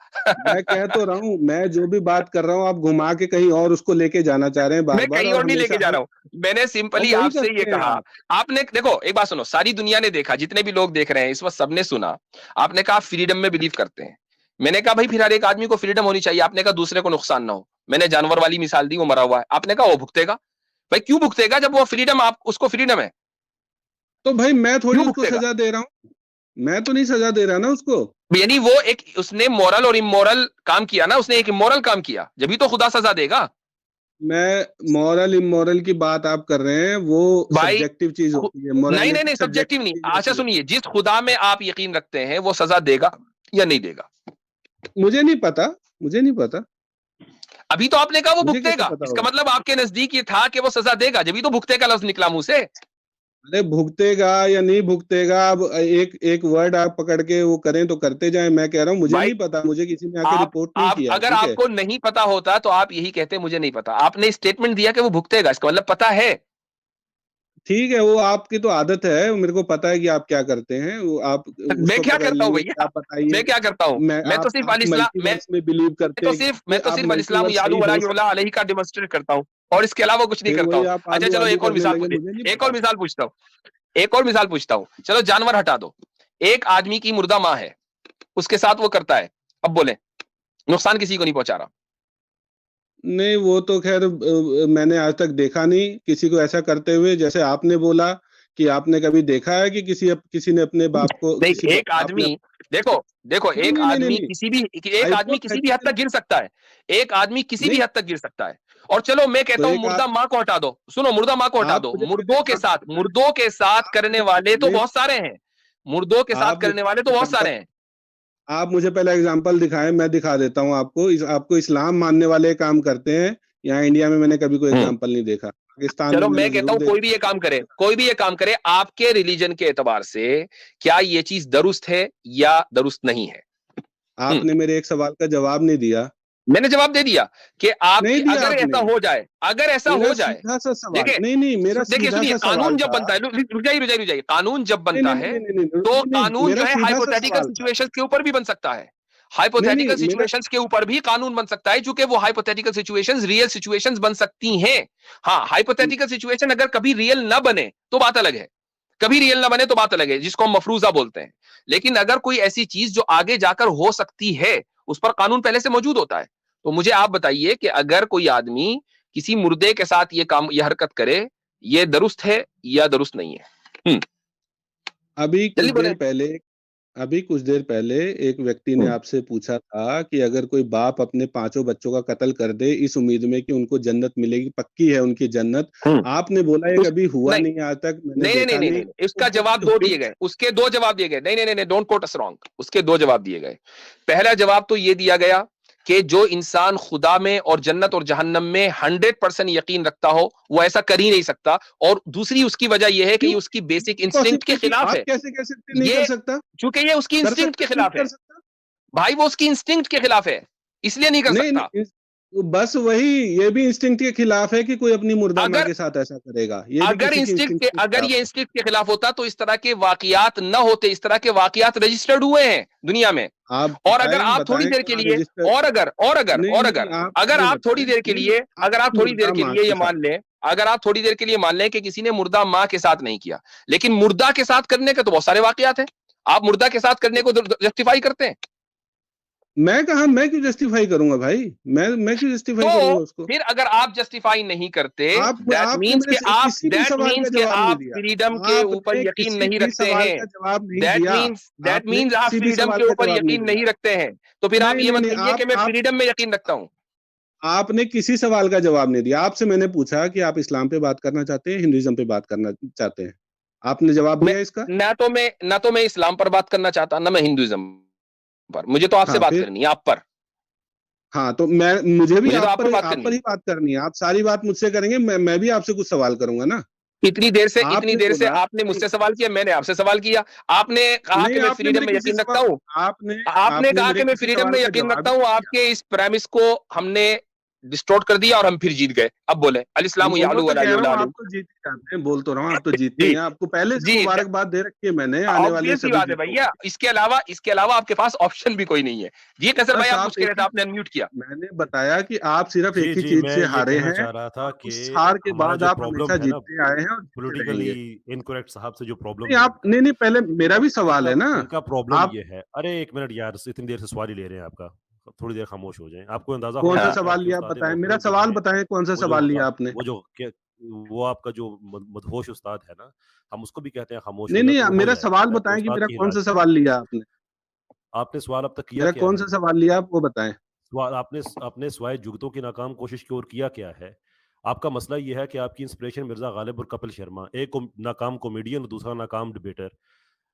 मैं कह तो रहा हूँ, मैं जो भी बात कर रहा हूँ आप घुमा के कहीं और उसको लेके जाना चाह रहे हैं बार मैं बार, कहीं और और नहीं लेके हमेशा जा हम, रहा हूं, मैंने और सिंपली वही आपसे ये करते हैं कहा। आप। आपने देखो एक बात सुनो, सारी दुनिया ने देखा, जितने भी लोग देख रहे हैं इस वक्त सबने सुना। आपने कहा फ्रीडम में बिलीव करते हैं। मैंने कहा भाई फिर हर एक आदमी को फ्रीडम होनी चाहिए। आपने कहा दूसरे को नुकसान ना हो। मैंने जानवर वाली मिसाल दी, वो मरा हुआ है, आपने कहा वो भुगतेगा। भाई क्यों भुगतेगा जब वो फ्रीडम, आप उसको फ्रीडम है, तो भाई मैं थोड़ी क्यों उसको भुगतेगा? सजा दे रहा हूँ, मैं तो नहीं सजा दे रहा ना उसको। यानी वो एक उसने मॉरल और इमोरल काम किया ना, उसने एक इमोरल काम किया, जब भी तो खुदा सजा देगा। मैं मॉरल इमोरल की बात आप कर रहे हैं, वो भाई सब्जेक्टिव चीज होती है, नहीं नहीं मोरालिटी नहीं, सब्जेक्टिव सब्जेक्टिव नहीं। चीज अच्छा होती है। सुनिए, जिस खुदा में आप यकीन रखते हैं वो सजा देगा या नहीं देगा? मुझे नहीं पता, मुझे नहीं पता, अभी तो आपने कहा वो मुझे कैसे भुगतेगा, पता इसका होगा? मतलब आपके नजदीक ये था कि वो सजा देगा, जब भी तो भुगतेगा लफ्ज निकला मुंह से। अरे भुगतेगा या नहीं भुगतेगा, अब एक एक वर्ड आप पकड़ के वो करें तो करते जाएं। मैं कह रहा हूँ मुझे भाई नहीं पता, मुझे किसी ने आके रिपोर्ट नहीं आप किया है, अगर ठीक है। आपको नहीं पता होता तो आप यही कहते मुझे नहीं पता। आपने स्टेटमेंट दिया कि वो भुगतेगा, इसका मतलब पता है। ठीक है, वो आपकी तो आदत है, मेरे को पता है कि आप क्या करते हैं, वो आप मैं उसको क्या पकड़ करता हूँ लेंगे कि भैया? आप बताइए। मैं क्या करता हूँ? मैं तो सिर्फ आप मल्टीवर्स में बिलीव करते हैं, मैं तो आप सिर्फ इस्लाम मल्टीवर्स यादू सही हो वला अलैहि का डेमोंस्ट्रेट करता हूँ, और इसके अलावा कुछ नहीं फिर करता वही हूँ। आप अच्छा आलू चलो वालू एक और करने मिसाल लगे, पूछे, मुझे नहीं एक और पता। मिसाल पूछता हूँ, एक और मिसाल पूछता हूँ। चलो जानवर हटा दो, एक आदमी की मुर्दा माँ है, उसके साथ वो करता है, अब बोले नुकसान किसी को नहीं पहुंचा रहा। नहीं, वो तो खैर मैंने आज तक देखा नहीं किसी को ऐसा करते हुए, जैसे आपने बोला कि आपने कभी देखा है कि किसी ने अपने बाप को, नहीं, किसी एक आपने, आदमी, देखो देखो, नहीं एक नहीं नहीं नहीं आदमी नहीं, एक आदमी किसी भी हद तक हाइपोथेटिकल, गिर सकता है। एक आदमी किसी भी नहीं हद तक गिर सकता है। और चलो मैं तो कहता हूं एक मुर्दा माँ को हटा दो, सुनो मुर्दा माँ को हटा आप दो, मुझे पहले मुर्दों के साथ आप करने मुझे वाले तो नहीं बहुत सारे हैं। मुर्दों के साथ आप करने वाले तो मुझे बहुत एग्जांपल सारे हैं। आप मुझे पहले एग्जांपल दिखाएं, मैं दिखा देता हूं आपको। आपको इस्लाम मानने वाले काम करते हैं, यहाँ इंडिया में मैंने कभी कोई हम्म एग्जांपल नहीं देखा, पाकिस्तान में चलो मैंने मैं कहता जरूर हूं देखा। कोई भी ये काम करे, कोई भी ये काम करे, आपके रिलीजन के एतबार से क्या ये चीज दुरुस्त है या दुरुस्त नहीं है? आपने मेरे एक सवाल का जवाब नहीं दिया। मैंने जवाब दे दिया कि नहीं आपकी दिया अगर आपने, ऐसा हो जाए, अगर ऐसा मेरा हो जाए, सीधा सा सवाल, देखिए नहीं नहीं, मेरा देखिए सीधा सुनिए, सा कानून सवाल जब था। बनता है, रुक जाइए, कानून जब नहीं बनता नहीं नहीं है नहीं नहीं तो नहीं नहीं, कानून जो मेरा है सीधा सा हाइपोथेटिकल सवाल था। सिचुएशंस के ऊपर भी बन सकता है। नहीं नहीं, हाइपोथेटिकल मेरा, सिचुएशंस के ऊपर भी कानून बन सकता है, क्योंकि वो हाइपोथेटिकल सिचुएशंस रियल सिचुएशंस बन सकती हैं। हाँ, हाइपोथेटिकल सिचुएशन अगर कभी रियल ना बने तो बात अलग है, कभी रियल ना बने तो बात अलग है, जिसको हम मफरूजा बोलते हैं। लेकिन अगर कोई ऐसी चीज जो आगे जाकर हो सकती है, उस पर कानून पहले से मौजूद होता है। तो मुझे आप बताइए कि अगर कोई आदमी किसी मुर्दे के साथ ये हरकत करे, ये दुरुस्त है या दुरुस्त नहीं है? अभी कुछ जल्दी बोले। देर पहले अभी कुछ देर पहले एक व्यक्ति ने आपसे पूछा था कि अगर कोई बाप अपने 5 बच्चों का कत्ल कर दे इस उम्मीद में कि उनको जन्नत मिलेगी, पक्की है उनकी जन्नत, आपने बोला ये कभी हुआ नहीं नहीं, आज तक मैंने नहीं नहीं देखा नहीं नहीं। नहीं, उसका तो जवाब दो दिए गए, उसके दो जवाब दिए गए। नहीं नहीं नहीं, डोंट कोट अस रॉन्ग, उसके दो जवाब दिए गए। पहला जवाब तो ये दिया गया कि जो इंसान खुदा में और जन्नत और जहन्नम में 100% यकीन रखता हो वो ऐसा कर ही नहीं सकता। और दूसरी उसकी वजह यह है कि ये क्यों उसकी बेसिक इंस्टिंक्ट के खिलाफ आप है। कैसे कह सकते नहीं कर ये सकता? चूंकि ये उसकी कर इंस्टिंक्ट सकता के है, नहीं खिलाफ है कर सकता? भाई, वो उसकी इंस्टिंक्ट के खिलाफ है, इसलिए नहीं कर नहीं सकता। नहीं, बस वही, ये भी इंस्टिंक्ट के खिलाफ है कि कोई अपनी मुर्दा माँ अगर के साथ ऐसा करेगा। ये भी अगर किसी के इंस्टिंक्ट इंस्टिंक्ट के के अगर खिलाफ ये है। इंस्टिंक्ट के खिलाफ होता तो इस तरह के वाकयात न होते, इस तरह के वाकयात रजिस्टर्ड हुए हैं दुनिया में। आप और अगर बताएं, आप थोड़ी देर के कहाँ लिए, रजिस्टर? और अगर और अगर नहीं और नहीं, अगर आप अगर ये आप थोड़ी बताएं देर के कि लिए, अगर आप आपकी थोड़ी देर मुर्दा के माँ लिए के ये साथ, मान लें, अगर आप थोड़ी देर के लिए मान लें कि किसी ने मुर्दा माँ के साथ नहीं किया, लेकिन मुर्दा के साथ करने के तो बहुत सारे वाकयात हैं। आप मुर्दा के साथ करने को जस्टिफाई करते हैं? मैं क्यों जस्टिफाई करूंगा भाई? मैं क्यों जस्टिफाई तो करूंगा उसको? फिर अगर आप जस्टिफाई नहीं करते, दैट आपने मीन्स मेरे कि आप किसी भी दैट सवाल का मीन्स कि जवाब नहीं आप दिया। फ्रीडम के ऊपर आपने यकीन किसी नहीं भी रखते सवाल हैं। का जवाब नहीं दैट दिया। मीन्स दैट आपने मीन्स आप किसी भी फ्रीडम सवाल के का ऊपर जवाब नहीं यकीन दिया। नहीं रखते हैं। तो फिर आप नहीं ये नहीं मत नहीं, कहिए कि मैं फ्रीडम में यकीन रखता हूं। आपने किसी सवाल का जवाब नहीं दिया। आपसे मैंने पूछा कि आप इस्लाम पे बात करना चाहते हैं, हिंदुइज्म पे बात करना चाहते हैं? आपने जवाब मैं दिया इसका? ना तो मैं इस्लाम पर बात करना चाहता, ना मैं हिंदुइज्म पर। मुझे तो आपसे हाँ बात फिर, करनी है, आप पर। हाँ तो मुझे भी मुझे तो आप पर बात आप करनी पर है। ही बात करनी है। आप सारी बात मुझसे करेंगे, मैं भी आपसे कुछ सवाल करूंगा ना। इतनी आपने देर से बोला आपने कि मुझसे सवाल किया, मैंने आपसे सवाल किया। आपने कहा नहीं, कि मैं आपने फ्रीडम मेरे में किसी यकीन रखता सवाल हूं। आपने आपने आपने कहा मेरे कि मैं किसी फ्रीडम सवाल में का यकीन जवाब रखता ही हूं, नहीं दिया। आपके इस प्रेमिस को हमने डिस्टोर्ट कर दिया और हम फिर जीत गए। अब बोले अल इस्लाम बोलो यालू तो वला कह रहा हूँ, युलालू। आप तो जीत ही जाते हैं। बोल तो रहा हूँ, आप तो जीतते ही जी हैं। आपको पहले से जी, मुबारकबाद दे रखी है मैंने, आने वाले ऑब्वियस सी सभी बात है जीतों भैया। की। इसके अलावा आपके पास ऑप्शन भी कोई नहीं है। जी कैसर भाई, बस आप आप कुछ कह एक रहे थे, ही, आपने अनम्यूट किया। मैंने बताया कि आप सिर्फ एक जी, ही जी, चीज मैं से ये हारे कहना हैं, चाह रहा था और कि उस हार के हमारा बाद जो आप प्रॉब्लम हमेशा है ना, जीतते आए हैं और जीतते पॉलिटिकली रहेंगे। इनकरेक्ट साहब से जो प्रॉब्लम नहीं है आप, नहीं नहीं, पहले मेरा भी सवाल उनका है ना। उनका प्रॉब्लम आप ये है। अरे एक मिनट यार, इतनी देर से सवाल ही ले रहे हैं आपका, थोड़ी देर खामोश हो जाएं। आपको अंदाजा कौन होना सा हाँ, चाहिए कि सवाल आपके लिया, आप उस्ताद बताएं। मेरा मोहतरम जो सवाल हैं, बताएं, कौन सा वो जो सवाल लिया आपने? वो जो वो आपका जो मदहोश उस्ताद है ना, हम उसको भी कहते हैं खामोश हो नहीं जा, तो नहीं, वो हो मेरा सवाल जाएगा। तो बताएं कि उस्ताद मेरा की कौन सा हिदायत है। सवाल लिया आपने? आपने सवाल अब तक किया मेरा क्या कौन है? सा सवाल लिया आप वो बताएं। सवाल आपने आपने स्वाय जुगतों की नाकाम कोशिश की और किया क्या है? आपका मसला ये है कि आपकी इंस्पिरेशन मिर्जा गालिब और कपिल शर्मा, एक नाकाम कॉमेडियन और दूसरा नाकाम डिबेटर।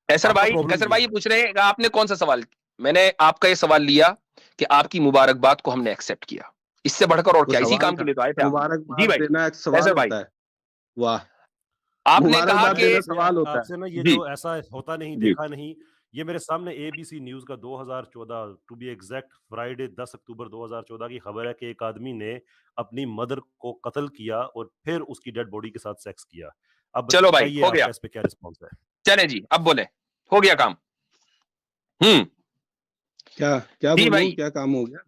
आपका प्रॉब्लम कैसर ये भाई ये है। पूछ रहे हैं कि आपने कौन सा सवाल, मैंने आपका ये सवाल लिया कि आपकी मुबारकबाद को हमने एक्सेप्ट किया। इससे बढ़कर और वो क्या, इसी सवाल काम के था? लिए तो आए थे आप। जी मुबारकबाद भाई देना एक सवाल कैसर भाई, होता है? वाह। आपने कहा मुबारकबाद कि देना आपसे सवाल होता है? आपसे ना ये जी जो ऐसा होता नहीं जी देखा नहीं, ये मेरे सामने एबीसी न्यूज का 2014 to be exact Friday 10 October 2014 की खबर है कि एक आदमी ने अपनी मदर को कत्ल किया और फिर उसकी डेड बॉडी के साथ सेक्स किया। अब चलो भाई बताइए हो आपका गया, इस पे क्या रिस्पॉन्स है? चले जी अब बोले, हो गया काम। क्या क्या जी बोलूं, भाई, क्या काम हो गया?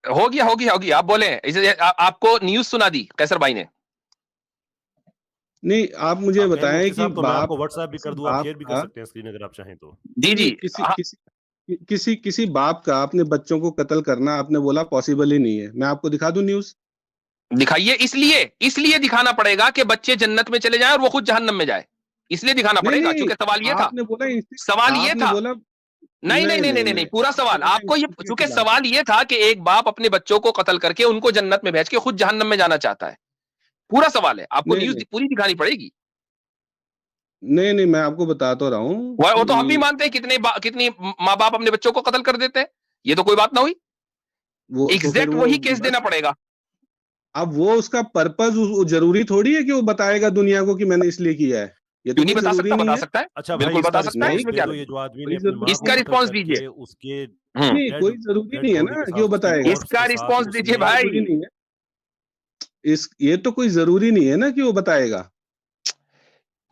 हो गया, आप बोले। इसे आपको न्यूज सुना दी कैसर भाई ने। नहीं, आप मुझे आप कहें बताएं मुफ्ती कि साहब, तो मैं बाप, आपको व्हाट्सएप भी किसी कर दूं, आप बाप शेयर भी कर का, सकते हैं स्क्रीन अगर आप चाहें तो। जी नहीं जी किसी किसी किसी किसी बाप का अपने बच्चों को कत्ल करना, आपने बोला पॉसिबल ही नहीं है। मैं आपको दिखा दूं न्यूज़? दिखाइए। इसलिए इसलिए दिखाना पड़ेगा कि बच्चे जन्नत में चले जाएं और वो खुद जहन्नम में जाए। इसलिए दिखाना नहीं पड़ेगा नहीं, क्योंकि सवाल ये था, आपने बोला सवाल ये आपने था। बोला नहीं नहीं नहीं नहीं नहीं नहीं नहीं, नहीं, पूरा आपने सवाल बोला आपको ये, इंस्टीट्यूट के चूंकि खिलाफ है। सवाल ये था कि एक बाप अपने बच्चों को कत्ल करके उनको जन्नत में भेज के खुद जहन्नम में जाना चाहता है। पूरा सवाल है, आपको नहीं न्यूज नहीं पूरी दिखानी पड़ेगी। नहीं नहीं, मैं आपको बता तो रहा हूँ वो तो हम भी कि मानते हैं, कितनी माँ बाप अपने बच्चों को कत्ल कर देते हैं। ये तो कोई बात ना हुई। वो तो फिर एग्जैक्ट वो वही केस देना बस, पड़ेगा। अब वो उसका पर्पज जरूरी थोड़ी है कि वो बताएगा दुनिया को कि मैंने इसलिए किया है। ये तो क्यों नहीं कोई बता जरूरी सकता, नहीं बता है। सकता है। अच्छा भाई, बिल्कुल इसका बता सकता है, रिस्पॉन्स इसमें दे क्या दो। है? ये जो आदमी ने कोई अपनी माँ जरूरी को इसका नहीं है। कत्ल रिस्पॉन्स दीजिए। करके उसके नहीं, डेड कोई जरूरी डेड नहीं है बॉडी ना के कि वो साथ उसके बताएगा। कॉर्प्स इसका के साथ रिस्पॉन्स दीजिए उसने जरूरी भाई। नहीं है। ये तो कोई जरूरी नहीं है ना कि वो बताएगा।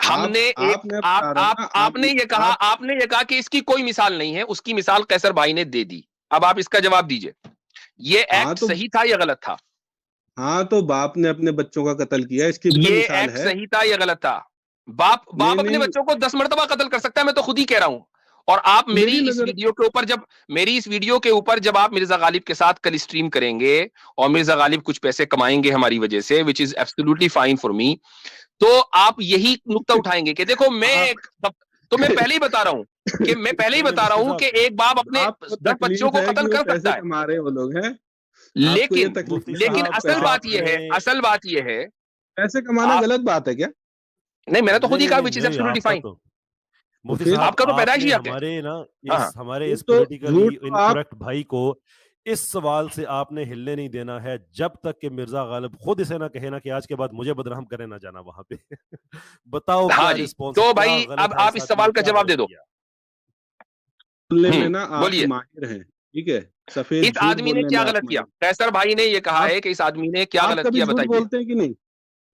हमने एक मैं बता रहा हूँ ना, आपने ये कहा कि इसकी कोई मिसाल नहीं है, उसकी मिसाल कैसर भाई ने दे दी। अब आप इसका जवाब दीजिए, ये हाँ एक्ट तो सही था या गलत था? हाँ तो बाप ने अपने बच्चों का कत्ल किया, इसकी भी तो ये मिसाल एक्ट है। सही था या गलत था? बाप नहीं बाप अपने नहीं, बच्चों को 10 मरतबा कत्ल कर सकता है, मैं तो खुद ही कह रहा हूं। और आप मेरी नजर, मेरी इस वीडियो के ऊपर जब आप मिर्जा गालिब के साथ कल स्ट्रीम करेंगे और मिर्जा गालिब कुछ पैसे कमाएंगे हमारी वजह से, which is absolutely fine for me, तो आप यही नुक्ता उठाएंगे कि देखो आप तो मैं पहले ही बता रहा हूं कि मैं पहले ही नहीं नहीं बता रहा मुफ्ती हूं कि साहब, एक बाप अपने आपको 10 बच्चों तकलीफ को है कत्ल कि वो कर पैसे सकता है। कमा रहे हैं वो लोग हैं। आपको ये लेकिन तकलीफ मुफ्ती है कि लेकिन साहब असल बात यह आपने है, असल बात यह है, पैसे कमाना आप, गलत बात है क्या? नहीं मैंने तो नहीं खुद ही नहीं कहा नहीं विच इज नहीं, एब्सोल्युटली आपका फाइन। तो तो मुफ्ती फिर साहब आपका तो पैदाइशी आपने हक है। हमारे ना हाँ, हमारे इस तो पॉलिटिकली झूठ तो आप, इनकरेक्ट भाई को इस सवाल से आपने हिलने नहीं देना है जब तक कि मिर्जा गालिब खुद इसे ना कहे ना कि आज के बाद मुझे बदनाम करे ना जाना वहां पे। बताओ हाँ क्या जी, रिस्पॉन्स है, तो क्या भाई अब गलत है आप इस इस आदमी ने, सवाल का क्या जवाब गलत दे दो। किया? बोलने में ना आप बोलिए। माहिर हैं। ठीक है, सफेद इस झूठ आदमी ने बोलने क्या में आप गलत किया? माहिर। कैसर भाई ने ये कहा आप है कि इस आदमी ने क्या आप गलत कभी किया, झूठ बताइए। बोलते हैं कि नहीं?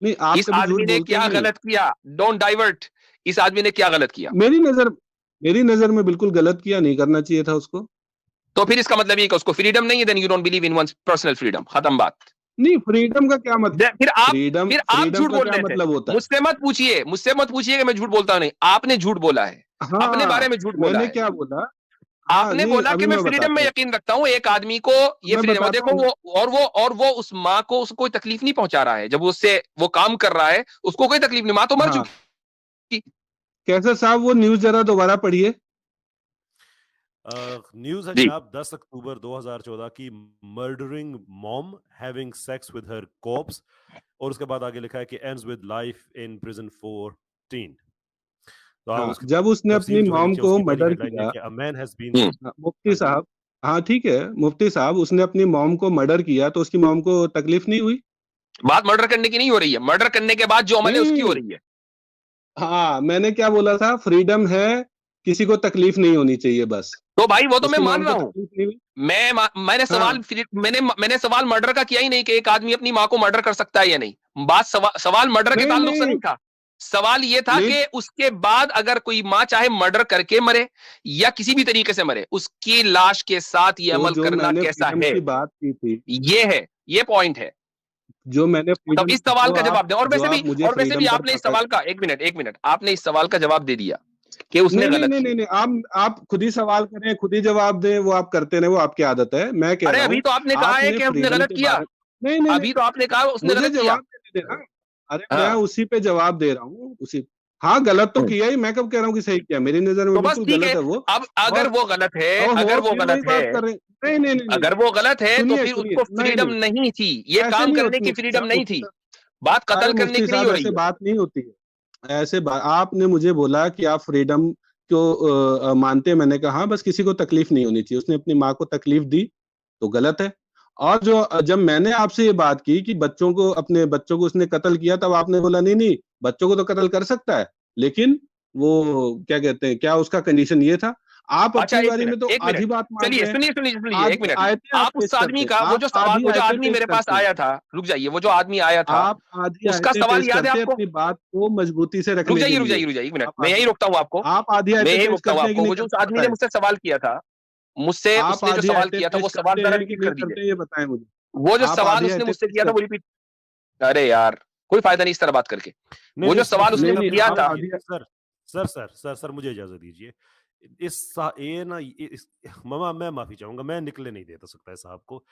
नहीं, आप इस कभी झूठ आदमी ने बोलते हैं क्या कि नहीं? गलत किया? Don't divert. इस आदमी ने क्या गलत किया? मेरी नज़र में बिल्कुल गलत किया, नहीं करना चाहिए था उसको। तो फिर इसका मतलब ये कि उसको फ्रीडम नहीं है, then you don't believe in one's personal freedom, खत्म बात। नहीं, फ्रीडम का क्या मतलब? फिर आप फ्रीडम फिर आप फ्रीडम झूठ का बोल क्या रहे थे। मतलब होता है? मुझसे मत पूछिए कि मैं झूठ बोलता हूं नहीं। आपने झूठ बोला है, अपने बारे हाँ, में झूठ बोला मैंने है। क्या बोला? हाँ, आपने नहीं, बोला कि अभी मैं मैं फ्रीडम बताता में हूँ, यकीन रखता हूँ। एक आदमी को ये मैं फ्रीडम, बताता देखो हूँ। वो उस माँ को उसको कोई तकलीफ नहीं पहुंचा रहा है। जब उससे वो काम कर रहा है, उसको कोई तकलीफ नहीं, माँ तो मर हाँ, चुकी। कैसर साहब वो न्यूज़ ज़रा दोबारा पढ़िए। न्यूज है जी, जनाब 10 अक्टूबर 2014 की, murdering mom having sex with her cops, और उसके बाद आगे लिखा है कि ends with life in prison for teen. तो आप हाँ, उसकी जब उसने अपनी तफसीर जो है मॉम नीचे को उसकी पहली मर्डर हेडलाइन है किया, कि अ मैन हैज बीन। हाँ, मुफ्ती हाँ जी। साहब, हाँ ठीक है, मुफ्ती साहब, उसने अपनी मॉम को मर्डर किया तो उसकी मॉम को तकलीफ नहीं हुई? बात मर्डर करने की नहीं हो रही है, मर्डर करने के बाद जो अमल है उसकी हो नहीं, रही है। हाँ, मैंने क्या बोला था? फ्रीडम है, किसी को तकलीफ नहीं होनी चाहिए बस। तो भाई वो तो मैं उसकी मान मॉम रहा को हूं। तकलीफ नहीं हुई? मैंने हाँ, मैंने सवाल मर्डर का किया ही नहीं कि एक आदमी अपनी माँ को मर्डर कर सकता है या नहीं। सवाल मर्डर के नहीं, ताल्लुक से नहीं, नहीं था। सवाल ये था नहीं, कि उसके बाद अगर कोई माँ चाहे मर्डर करके मरे या किसी भी तरीके से मरे, उसकी लाश के साथ ये तो अमल जो करना मैंने कैसा फ्रीडम है? की बात की थी, ये है, ये पॉइंट है। जो मैंने तो फ्रीडम इस सवाल का जवाब दें। और जो आप मुझे वैसे भी फ्रीडम पर आपने इस पकड़। सवाल का, एक मिनट, आपने इस सवाल का जवाब दे दिया कि उसने नहीं, नहीं, गलत नहीं, किया। नहीं, नहीं, आप खुद ही सवाल करें, खुद ही जवाब दें, वो आप करते रहे, वो आपकी आदत है। मैं कह अरे रहा अभी हूँ, तो आपने कहा है आपने कि उसने फ्रीडम गलत के किया। बारे। नहीं, नहीं, नहीं, अभी तो आपने कहा उसने मुझे गलत किया। जवाब देने देना। अरे मैं हाँ। उसी पे जवाब दे रहा हूँ, उसी। हाँ, गलत तो किया ही, मैं कब कह रहा हूँ कि सही किया? मेरी नजर में तो बस बिल्कुल ठीक है। गलत है वो। अब अगर और वो गलत है, ओहो, अगर वो फिर वही गलत है, बात कर रहे हैं। नहीं, नहीं, नहीं, नहीं, अगर वो गलत है तो सुनिए, फिर सुनिए, उसको नहीं, फ्रीडम नहीं, नहीं थी, ये ऐसे काम नहीं करने होती, की मुफ्ती फ्रीडम साहब, नहीं मुफ्ती थी। साहब। बात अरे कत्ल करने मुफ्ती की नहीं हो साहब, रही ऐसे है। बात नहीं होती है। आपने मुझे बोला कि आप फ्रीडम को मानते हैं। मैंने कहा हाँ, बस किसी को तकलीफ नहीं होनी चाहिए। उसने अपनी माँ को तकलीफ दी तो गलत है। और जब मैंने आपसे ये बात की कि अपने बच्चों को उसने कत्ल किया, तब आपने बोला नहीं, नहीं, बच्चों को तो कत्ल कर सकता है, लेकिन वो क्या कहते हैं, क्या उसका कंडीशन ये था? आप अच्छा, अपनी बारी में तो एक मिनट, आधी बात मान चलिए रहे हैं। सुनिए सुनिए सुनिए, एक आधी मिनट। आयतें आप आप पेश उस आदमी करते हैं, का आप आधी वो जो आयतें आदमी पेश मेरे पास करते हैं। आया था, रुक जाइए, वो जो आदमी आया था, आप आधी उसका आयतें सवाल पेश याद है करते हैं आपको? अपनी बात को मजबूती से रुक रखने के जाइए रुक लिए। जाइए रुक जाइए, एक मिनट, आप मैं आधी यही रोकता हूँ आपको। आप आधी मैं आयतें यही पेश रोकता हूँ करते हैं कि आपको। नहीं वो जो उस करते, आदमी ने बताएं। मुझसे सवाल किया था, मुझसे आप उसने जो आधी सवाल आयतें किया था, पेश वो सवाल करते जरा हैं कि रिपीट नहीं कर दीजिए। करते, ये बताएं मुझे। वो जो आप सवाल आधी उसने आयतें मुझसे पेश किया था, वो करते रिपीट। अरे यार, कोई फायदा नहीं इस तरह बात करके। नहीं वो नहीं जो सर सवाल सर उसने नहीं, सर नहीं, किया मुझे आप था, आधी। Sir sir sir sir sir मुझे इजाजत दीजिए। ये ना मामा, मैं माफी चाहूंगा, मैं निकले नहीं देता सकता है साहब को।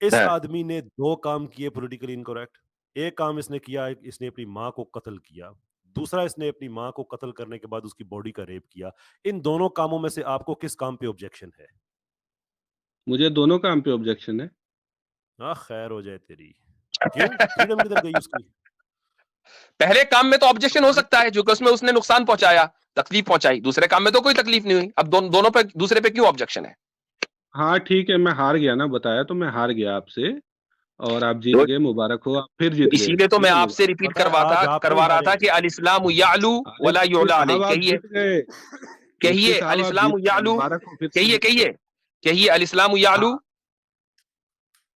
इस हाँ, आदमी ने दो काम किए पॉलिटिकली इनकरेक्ट। एक काम इसने किया, इसने अपनी माँ को कत्ल किया। दूसरा, इसने अपनी माँ को कत्ल करने के बाद उसकी बॉडी का रेप किया। इन दोनों कामों में से आपको किस काम पे ऑब्जेक्शन है? मुझे दोनों काम पे ऑब्जेक्शन है। हाँ, खैर हो जाए तेरी। क्यों फ्रीडम किधर गई उसकी? पहले काम में तो ऑब्जेक्शन हो सकता है, जो कि उसमें उसने नुकसान पहुंचाया, तकलीफ पहुंचाई। दूसरे काम में तो कोई तकलीफ नहीं हुई। अब दोनों पे, दूसरे पे क्यों ऑब्जेक्शन है? हाँ ठीक है, मैं हार गया ना, बताया तो, मैं हार गया आपसे। और आप जीत तो गए, मुबारक हो, आप फिर जीत गए, इसीलिए तो मैं ठीक है, आपसे मुबारक। रिपीट पता है आज आप पे ही करवा रहा हारे था हैं। कि अल इस्लाम यालू अरे वला मुफ्ती युला अलैह। साहब, आप कहिए, जीत गए। मुफ्ती कहिए साहब, अल आप इस्लाम जीत गए, यालू। मुबारक हो फिर से कहिए जीत गए। कहिए, कहिए अल इस्लाम यालू।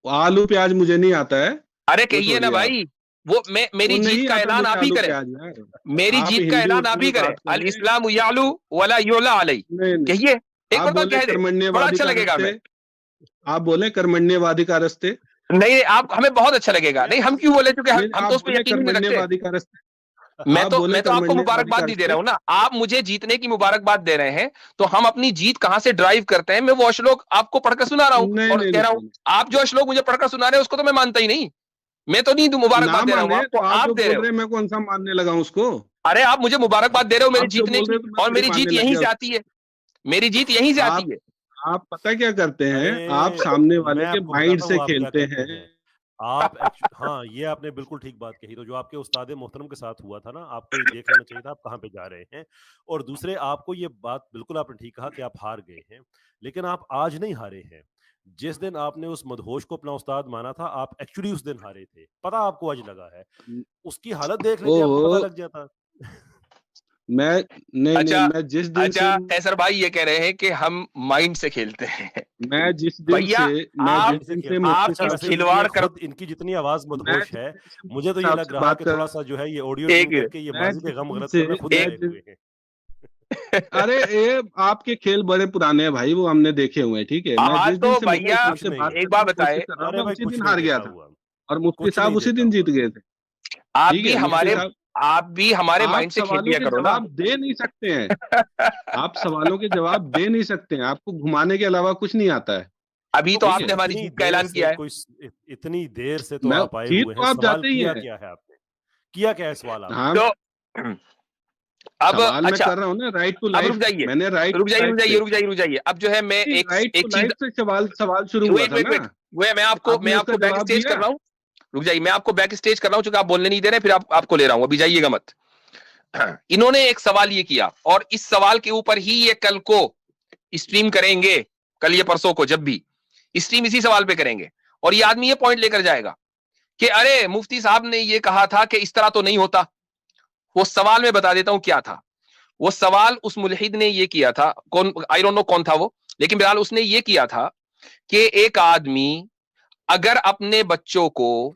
हाँ, आलू प्याज मुझे नहीं आता है। अरे वो कहिए ना छोड़िए आप। भाई। वो वो मेरी जीत नहीं का आता ऐलान मुझे आप ही आलू करें। प्याज यार। मेरी आप जीत का हिंदी ऐलान उर्दू आप ही में करें। बात अल करें। इस्लाम यालू वला युला अलैह। नहीं, नहीं, कहिए, एक आप बार बोले कह दे, बड़ा कर्मण्यवादी अच्छा का लगेगा रस्ते। हमें। आप बोले कर्मण्यवादी का रस्ते। नहीं, आप, हमें बहुत अच्छा लगेगा। नहीं, हम क्यों बोले? क्योंकि नहीं, हम आप तो उस पर बोले यकीन ही नहीं रखते। कर्मण्यवादी का रस्ते। आप बोले मैं तो आपको कर्मण्यवादी का मुबारकबाद नहीं दे रहा रस्ते। हूं ना, आप मुझे जीतने की मुबारकबाद दे रहे हैं। तो हम अपनी जीत कहां से ड्राइव करते हैं, मैं वो श्लोक आपको पढ़कर सुना रहा हूं नहीं, और नहीं, कह नहीं, रहा हूं। नहीं, आप जो श्लोक मुझे पढ़कर सुना रहे हैं उसको तो मैं मानता ही नहीं। मैं तो नहीं ना मुबारकबाद दे रहा हूं माने आपको, तो आप आप जो दे बोल रहे हो। रहे हैं मैं कौन सा मानने लगा हूं उसको? अरे आप मुझे मुबारकबाद दे रहे हो मेरी आप जो जीतने बोल रहे की, हैं तो मैं और थोड़ी मेरी जीत मानने लग यहीं गया से उसको। आती है। मेरी जीत यहीं से आती आप है। आप पता क्या करते हैं? आप अरे सामने मैं वाले के आपको माइंड बताता से हूँ आप क्या खेलते करते हैं। हैं। हाँ, ये आपने बिल्कुल ठीक बात कही। तो जो आपके उस्ताद मोहतरम के साथ हुआ था ना, आपको ये देख लेना चाहिए था आप कहाँ पे जा रहे हैं। और दूसरे, आपको ये बात बिल्कुल आपने ठीक कहा कि आप हार गए हैं, लेकिन आप आज नहीं हारे हैं। जिस दिन आपने उस मदहोश को अपना उस्ताद माना था, आप एक्चुअली उस दिन हारे थे। पता आपको आज लगा है। उसकी हालत देख लेते, आपको पता ओहो, लग जाता। मैं नहीं अच्छा मैं जिस दिन से अच्छा, कैसर भाई ये कह रहे हैं कि हम माइंड से खेलते हैं। मैं जिस दिन भैया से मैं आप जिस दिन से आप मुफ्ती अच्छा, साहब इस वैसे से खिलवाड़ ये कर खुद इनकी जितनी आवाज मैं मदहोश जिस है, दिन से मुझे तो मुफ्ती ये साहब लग से रहा बात कि कर थोड़ा सा जो है ये ऑडियो एक ट्यून करके ये मैं माजी जिस पे गम दिन गलत से करना खुद ही मैं आए जिस हुए हैं। अरे ये आपके खेल बड़े पुराने हैं भाई, वो हमने देखे हुए हैं, ठीक है। मैं हाँ जिस दिन तो से मुफ्ती भैया साहब कुछ से नहीं, बात एक करने बात की कोशिश बताए, कर रहा हूँ, अरे मैं भाई उसी कुछ दिन नहीं हार गया देखा था, हुआ, और मुफ्ती कुछ साहब नहीं उसी देखा दिन हुआ। जीत गए थे। ठीक है, मुफ्ती साहब आप भी हमारे आप माइंड से खेल सवालों लिया के करो ना। जवाब दे नहीं सकते हैं, आप सवालों के जवाब दे नहीं सकते हैं, आपको घुमाने के अलावा कुछ नहीं आता है। अभी तो तो ठीक आपने है, हमारी इतनी जीत का देर ऐलान से किया है। इतनी देर से तो मैं आप आए जीत हुए तो हैं, आप सवाल जाते ही किया हैं। क्या है आपने? किया क्या है सवाल हाँ, आपने? तो अब सवाल मैं अच्छा, कर रहा हूँ ना, राइट टू अब रुक लाइफ, जाइए, मैंने राइट रुक टू जाइए, लाइफ रुक जाइए, से, रुक जाइए, रुक जाइए। अब जो है मैं एक राइट टू एक चीज, लाइफ से सवाल सवाल शुरू हुआ वेट था वेट ना, वेट, वो है, मैं आपने उसका आपको बैक जवाब स्टेज कर दिया। रहा हूँ। रुक जाइए, मैं आपको बैक स्टेज कर रहा हूँ, चूंकि आप बोलने नहीं दे रहे, फिर आपको ले रहा हूँ, अभी जाइएगा मत। इन्होंने एक सवाल ये किया, और इस सवाल के ऊपर ही ये कल को स्ट्रीम करेंगे, कल ये परसों को जब भी स्ट्रीम इसी सवाल पे करेंगे, और ये आदमी ये पॉइंट लेकर जाएगा कि अरे मुफ्ती साहब ने ये कहा था कि इस तरह तो नहीं होता। वो सवाल में बता देता हूं क्या था। वो सवाल उस मुल्हिद ने ये किया था, कौन, आई डोंट नो कौन था वो, लेकिन बिलाल उसने ये किया था कि एक आदमी अगर अपने बच्चों को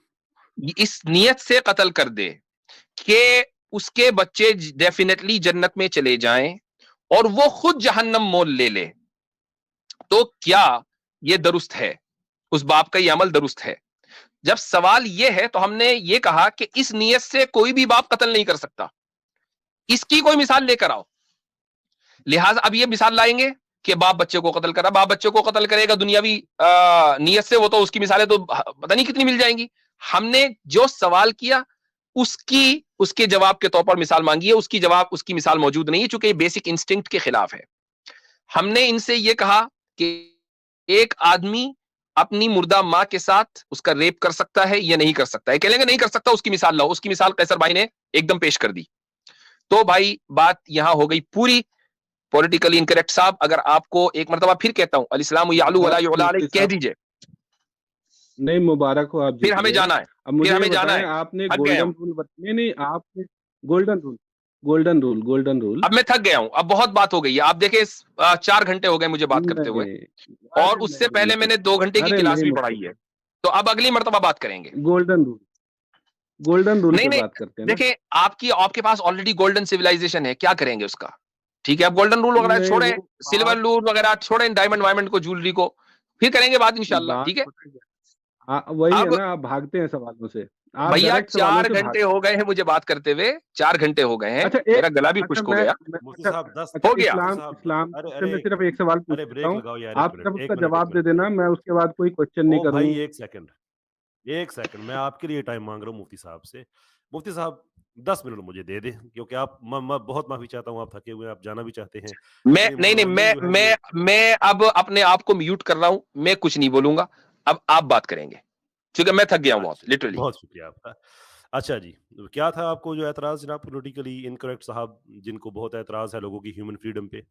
इस नियत से कत्ल कर दे कि उसके बच्चे डेफिनेटली जन्नत में चले जाएं, और वो खुद जहन्नम मोल ले ले, तो क्या ये दुरुस्त है? उस बाप का ये अमल दुरुस्त है? जब सवाल ये है तो हमने ये कहा कि इस नियत से कोई भी बाप कत्ल नहीं कर सकता, इसकी कोई मिसाल लेकर आओ। लिहाजा अब ये मिसाल लाएंगे कि बाप बच्चे को कत्ल करा, बाप बच्चे को कत्ल करेगा दुनियावी नियत से, वो तो उसकी मिसालें तो पता नहीं कितनी मिल जाएंगी। हमने जो सवाल किया उसके जवाब के तौर पर मिसाल मांगी है, उसकी मिसाल मौजूद नहीं है, चूंकि ये बेसिक इंस्टिंक्ट के खिलाफ है। हमने इनसे ये कहा कि एक आदमी अपनी मुर्दा मां के साथ उसका रेप कर सकता है या नहीं कर सकता है। कहेंगे नहीं कर सकता, उसकी मिसाल लाओ। उसकी मिसाल कैसर भाई ने एकदम पेश कर दी। तो भाई बात यहां हो गई पूरी पॉलिटिकली इनकरेक्ट। साहब अगर आपको एक मरतबा फिर कहता हूं अल इस्लाम यालू वला युला अलैह, मुफ्ती कह साहब, दीजिए, नहीं मुबारक हो, आप फिर जीत हमें गए। जाना है, अब फिर मुझे ये हमें जाना बताएं, है। आपने थक गया हूं, गोल्डन रूल नहीं नहीं, आपने golden rule golden rule golden rule अब मैं थक गया हूं, अब बहुत बात हो गई है। आप देखें 4 घंटे हो गए मुझे बात करते हुए, नहीं, और अरे उससे नहीं पहले मुफ्ती मैंने साहब, 2 घंटे की अरे क्लास नहीं भी मुफ्ती पढ़ाई है। साहब, तो अब अगली मरतबा बात करेंगे। गोल्डन रूल गोल्डन रूल नहीं पे नहीं, बात करते हैं ना। देखें आपके पास ऑलरेडी गोल्डन सिविलाइजेशन है, क्या करेंगे उसका? ठीक है, आप गोल्डन रूल वगैरह नहीं छोड़ें, वो सिल्वर बात रूल वगैरह छोड़ें, डायमंड वायमंड को, ज्वेलरी को, फिर करेंगे बात इंशाल्लाह, बात ठीक है। पता है क्या? वही है अब ना, आप भागते हैं सवालों से, आप भैया डायरेक्ट सवालों 4 से घंटे भागते हो हैं। गए हैं मुझे बात करते हुए, 4 घंटे हो गए हैं, अच्छा मेरा एक गला भी अच्छा खुश्क हो गया, मुफ्ती अच्छा साहब 10 अच्छा हो गया। मुफ्ती इस्लाम साहब इस्लाम अरे से अरे मैं सिर्फ एक सवाल पूछ अरे सकता ब्रेक हूँ, लगाओ यार, आप सिर्फ उसका एक जवाब दे मिनट देना, मैं उसके बाद कोई क्वेश्चन नहीं ओ भाई करूंगा। एक सेकंड मैं आपके लिए टाइम मांग रहा हूँ मुफ्ती साहब से। मुफ्ती साहब 10 मिनट मुझे दे दे, क्योंकि आप मैं बहुत माफी चाहता हूँ, आप थके हुए हैं, आप जाना भी चाहते हैं, मैं लेकिन नहीं नहीं, मनोरंजन जो है ये मैं अब अपने आप को म्यूट कर रहा हूं, मैं कुछ नहीं बोलूंगा, अब आप बात करेंगे, क्योंकि मैं थक गया हूं बहुत, अच्छा लिटरली। बहुत शुक्रिया आपका। अच्छा जी, क्या था आपको जो एतराज जनाब पोलिटिकली इनकरेक्ट साहब, जिनको बहुत एतराज है लोगों की ह्यूमन फ्रीडम पे?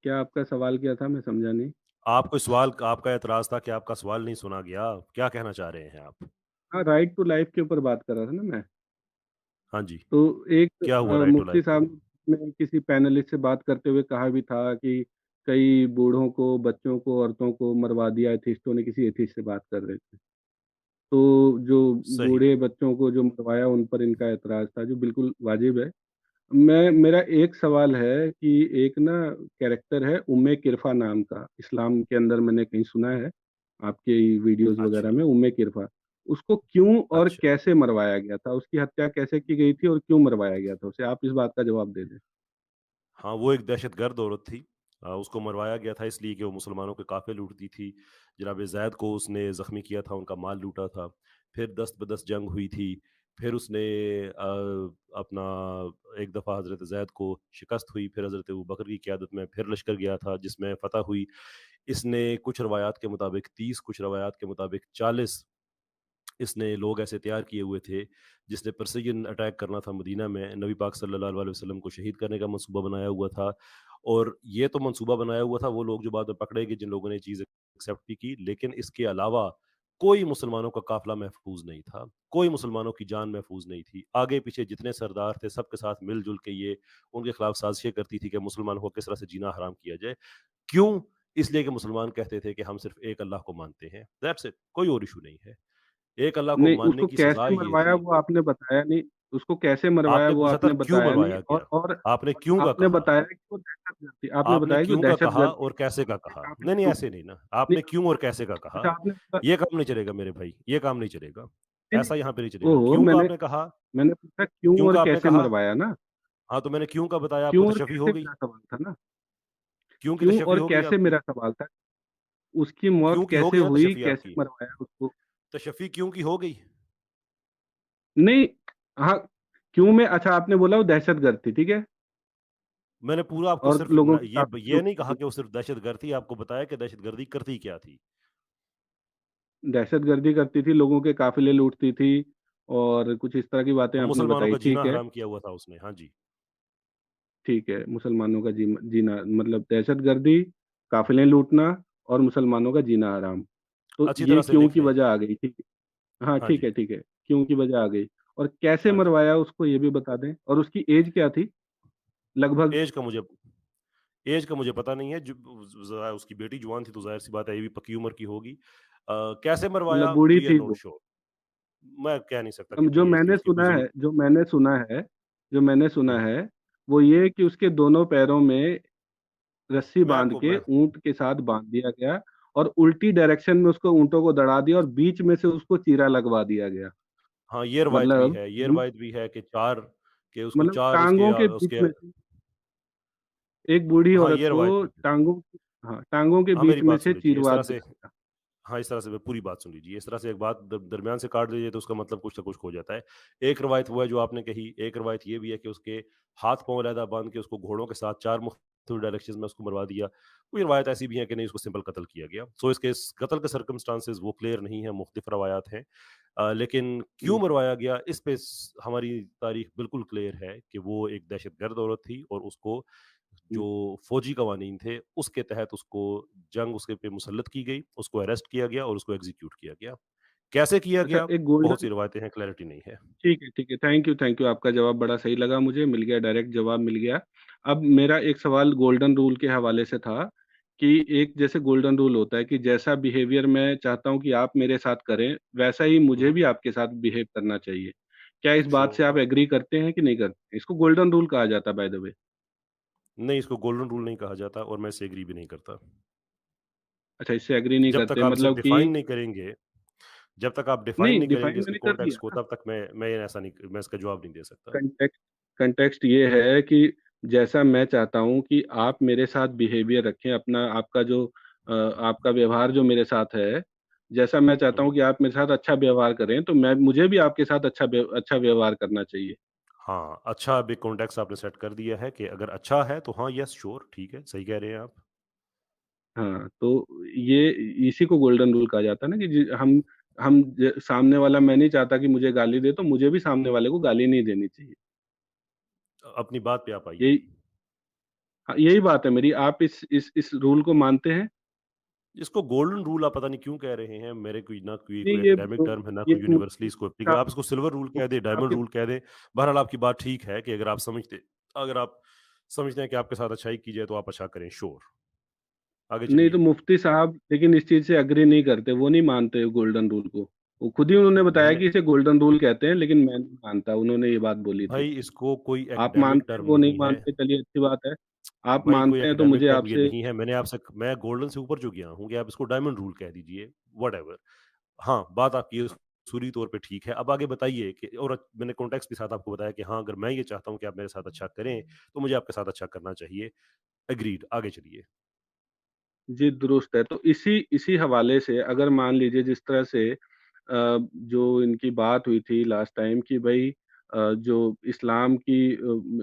क्या आपका सवाल क्या था, मैं समझा नहीं। आपको सवाल आपका एतराज था कि आपका सवाल नहीं सुना गया, क्या कहना चाह रहे हैं आप? हाँ, राइट टू लाइफ के ऊपर बात कर रहा था ना मैं। हाँ जी, तो एक क्या हुआ राइट टू मुफ्ती लाइफ पे? साहब ने किसी पैनलिस्ट से बात करते हुए कहा भी था कि कई बूढ़ों को, बच्चों को, औरतों को मरवा दिया एथिस्टों ने, किसी एथिस्ट से बात कर रहे थे। तो जो सही। बूढ़े बच्चों को जो मरवाया, उन पर इनका एतराज था, जो बिल्कुल वाजिब है। मेरा एक सवाल है कि एक ना कैरेक्टर है उम्मे किरफा नाम का, इस्लाम के अंदर मैंने कहीं सुना है, आपके वीडियोस वगैरह अच्छा में, उम्मे किरफा, उसको क्यों और अच्छा। कैसे मरवाया गया था, उसकी हत्या कैसे की गई थी और क्यों मरवाया गया था उसे, आप इस बात का जवाब दे दें। हाँ, वो एक दहशतगर्द औरत थी। उसको मरवाया गया था इसलिए कि वो मुसलमानों के काफ़िले लूटती थी। जनाब ज़ैद को उसने ज़ख्मी किया था, उनका माल लूटा था। फिर दस्त-बदस्त जंग हुई थी। फिर उसने अपना एक दफ़ा हज़रत ज़ैद को शिकस्त हुई, फिर हज़रत अबू बकर की क़यादत में फिर लश्कर गया था जिसमें फ़तह हुई। इसने कुछ रवायात के मुताबिक 30, कुछ रवायात के मुताबिक 40 इसने लोग ऐसे तैयार किए हुए थे, जिसने प्रिसिजन अटैक करना था मदीना में, नबी पाक सल्लल्लाहु अलैहि वसल्लम को शहीद करने का मंसूबा बनाया हुआ था। और ये तो मंसूबा बनाया हुआ था, वो लोग जो बाद में पकड़े गए, जिन लोगों ने ये चीज़ एक्सेप्ट भी की, लेकिन इसके अलावा कोई मुसलमानों का काफिला महफूज नहीं था, कोई मुसलमानों की जान महफूज नहीं थी। आगे पीछे जितने सरदार थे सबके साथ मिलजुल के ये उनके खिलाफ साजिशें करती थी कि मुसलमानों को किस तरह से जीना हराम किया जाए। क्यों? इसलिए कि मुसलमान कहते थे कि हम सिर्फ एक अल्लाह को मानते हैं, दैट्स इट, कोई और इशू नहीं है। एक अल्लाह को नहीं, मानने उसको की सजा कैसे ये मरवाया थी। वो आपने बताया नहीं। उसको कैसे मरवाया आपने वो पूछा था आपने क्यों बताया नहीं। मरवाया और गया? और आपने और क्यों का आपने कहा? बताया कि वो दहशतगर्द थी। आपने आपने बताया कि वो क्यों का कहा दहशतगर्द थी। और कैसे का उसके कहा? काफिले नहीं, नहीं, लूटे। ऐसे नहीं ना। नहीं, आपने क्यों और कैसे का कहा? अच्छा आपने ये काम नहीं चलेगा मेरे भाई, ये काम नहीं चलेगा। नहीं, नहीं, ऐसा यहाँ पे नहीं चलेगा। ओहो, क्यों का मैंने आपने कहा? मैंने पूछा क्यों क्यों और का आपने कैसे कहा? मरवाया ना। हाँ, तो मैंने क्यों का बताया, आपको क्यों और तशफ़ी हो कैसे गई? मेरा सवाल था ना। क्यों की क्यों तशफ़ी और हो गई कैसे आपकी? मेरा सवाल था। उसकी मौत क्यों की हो कैसे गई ना हुई, तशफ़ी कैसे आपकी? मरवाया उसको। तशफ़ी क्यों की हो गई? नहीं, हाँ, क्यों में अच्छा आपने बोला वो दहशतगर्द थी, ठीक है। मैंने पूरा आपको और सिर्फ़ लोगों न की काफिले ये नहीं लूटती कहा थी। कि वो सिर्फ़ दहशतगर्द थी, आपको बताया कि दहशतगर्दी करती क्या थी। दहशतगर्दी करती थी, लोगों के काफिले लूटती थी, और कुछ इस तरह की बातें और आपने मुसलमानों बताई, का जीना ठीक है। हराम किया हुआ था उसने। हाँ जी। ठीक है, मुसलमानों का जीना मतलब दहशतगर्दी, काफिले लूटना, और मुसलमानों का जीना हराम। तो अच्छी ये तरह से क्यों लिख की लें। वजह आ गई, ठीक है। हाँ हाँ ठीक जी, है, ठीक है, क्यों की वजह आ गई। और कैसे हाँ जी। मरवाया उसको ये भी बता दें, और उसकी एज क्या थी लगभग। ऐज का मुझे ऐज का मुझे पता नहीं है। उसकी बेटी जवान थी तो ज़ाहिर-सी बात है ये भी पक्की उम्र की होगी। कैसे मतलब मरवाया बूढ़ी वी आर थी नॉट वो। श्योर। मैं कह नहीं सकता जो कितनी एज थी मैंने उसकी, कोई सुना ज़रूर। है, जो मैंने सुना हुँ, है, वो ये कि उसके दोनों पैरों में रस्सी मैं बांध आपको के मैं ऊंट के साथ बांध दिया गया, और उल्टी डायरेक्शन में उसको ऊंटों को दड़ा दिया, और बीच में से उसको चीरा लगवा दिया गया। हाँ, ये रवायत भी मतलब है, ये बीच रवायत भी है कि 4 के उसको मतलब 4 टांगों के बीच उसके में से एक बूढ़ी हाँ, औरत ये को रवायत भी है। टांगों के हाँ, बीच मेरी में बात से सुन लीजिए, इस चीरवा तरह से। दिया गया। हाँ, इस तरह से पूरी बात सुन लीजिए। इस तरह से एक बात दरमियान से काट दीजिए तो उसका मतलब कुछ ना कुछ खो जाता है। एक रवायत वो है जो आपने कही, एक रवायत ये भी है कि उसके हाथ-पाँव अलहदा बाँध के उसको घोड़ों के साथ 4 मुख्तलिफ डायरेक्शंस में उसको मरवा दिया। कोई रवायत ऐसी भी है कि नहीं, उसको सिंपल कत्ल किया गया। सो इसके इस कत्ल के सर्कमस्टांसेस वो क्लियर नहीं है, मुख्तलिफ रवायात हैं। लेकिन क्यों हम्म, मरवाया गया इस पे हमारी तारीख बिल्कुल क्लियर है कि वो एक दहशतगर्द औरत थी और उसको जो हम्म। फौजी कवानीन थे उसके तहत उसको जंग उसके पे मुसल्लत की गई, उसको अरेस्ट किया गया और उसको एग्जीक्यूट किया गया। कैसे किया अच्छा, गया? एक बहुत गोल्डन सी रवायतें हैं, क्लैरिटी नहीं है। ठीक है, ठीक है, थैंक यू, आपका जवाब बड़ा सही लगा मुझे, मिल गया, डायरेक्ट जवाब मिल गया। अब मेरा एक सवाल गोल्डन रूल के हवाले से था, कि एक जैसे गोल्डन रूल होता है कि जैसा बिहेवियर मैं चाहता हूँ कि आप मेरे साथ करें, वैसा ही मुझे हुँ, भी आपके साथ बिहेव करना चाहिए। क्या इस बात से आप श्योर। एग्री करते हैं कि नहीं करते? इसको गोल्डन रूल कहा जाता है, बाय द वे। नहीं, इसको गोल्डन रूल नहीं कहा जाता और मैं इससे एग्री भी नहीं करता। अच्छा, इससे एग्री नहीं जब तक करते आप इसे मतलब कि। डिफाइन नहीं करेंगे जब तक आप डिफाइन नहीं, नहीं करेंगे डिफाइन इसके मैंने कर कॉन्टेक्स्ट को, दिया। तब तक मैं ऐसा नहीं, मैं इसका जवाब नहीं दे सकता। कंटेक्स्ट कंटेक्स्ट ये है कि जैसा मैं चाहता हूँ कि आप मेरे साथ बिहेवियर रखें, अपना आपका व्यवहार जो मेरे साथ है, जैसा मैं चाहता हुँ। हूँ कि आप मेरे साथ अच्छा व्यवहार करें, तो मैं मुझे भी आपके साथ अच्छा व्यवहार करना चाहिए। हाँ, अच्छा अब एक कॉन्टेक्स्ट आपने सेट कर दिया है कि अगर अच्छा है तो हाँ, येस श्योर, ठीक है, सही कह रहे हैं आप। हाँ, तो ये इसी को गोल्डन रूल कहा जाता है ना, कि सामने वाला, मैं नहीं चाहता कि मुझे गाली दे, तो मुझे भी सामने वाले को गाली नहीं देनी चाहिए। अपनी बात पे आप आइए। यही हाँ, यही बात है मेरी। आप इस रूल को मानते हैं? इसको गोल्डन रूल आप पता नहीं क्यों कह रहे हैं। मेरे कोई ना कोई नहीं, कोई एकेडमिक टर्म है, ना ये कोई यूनिवर्सली इसको मुफ्ती एप्लीकेबल। साहब आप इसको सिल्वर रूल कह दें, साहब डायमंड के। रूल कह दें। बहरहाल आपकी बात ठीक है कि अगर आप समझते हैं कि आपके साथ अच्छाई की जाए तो आप अच्छा करें, श्योर। आगे नहीं, तो चलिए। मुफ्ती साहब लेकिन इस चीज से एग्री नहीं करते, वो नहीं मानते गोल्डन रूल को। वो खुद ही उन्होंने बताया मैंने कि इसे गोल्डन रूल कहते हैं, लेकिन मैं नहीं मानता, उन्होंने ये बात बोली थी। भाई इसको कोई आप एकेडमिक मानते हैं, टर्म वो नहीं नहीं है। मानते, चलिए अच्छी बात है। आप भाई कोई मानते हैं तो एकेडमिक मुझे टर्म ये आपसे। नहीं है। मैं गोल्डन से ऊपर जो गया हूँ कि आप इसको डायमंड रूल कह दीजिए, व्हाटएवर। हाँ, बात आपकी उसूली तौर पे ठीक है। अब आगे बताइए कि और मैंने कॉन्टेक्स्ट के साथ आपको बताया कि हाँ, अगर मैं ये चाहता हूँ कि आप मेरे साथ अच्छा करें, तो मुझे आपके साथ अच्छा करना चाहिए। एग्रीड, आगे चलिए। जी, दुरुस्त है। तो इसी इसी हवाले से अगर मान लीजिए जिस तरह से जो इनकी बात हुई थी लास्ट टाइम कि भई जो इस्लाम की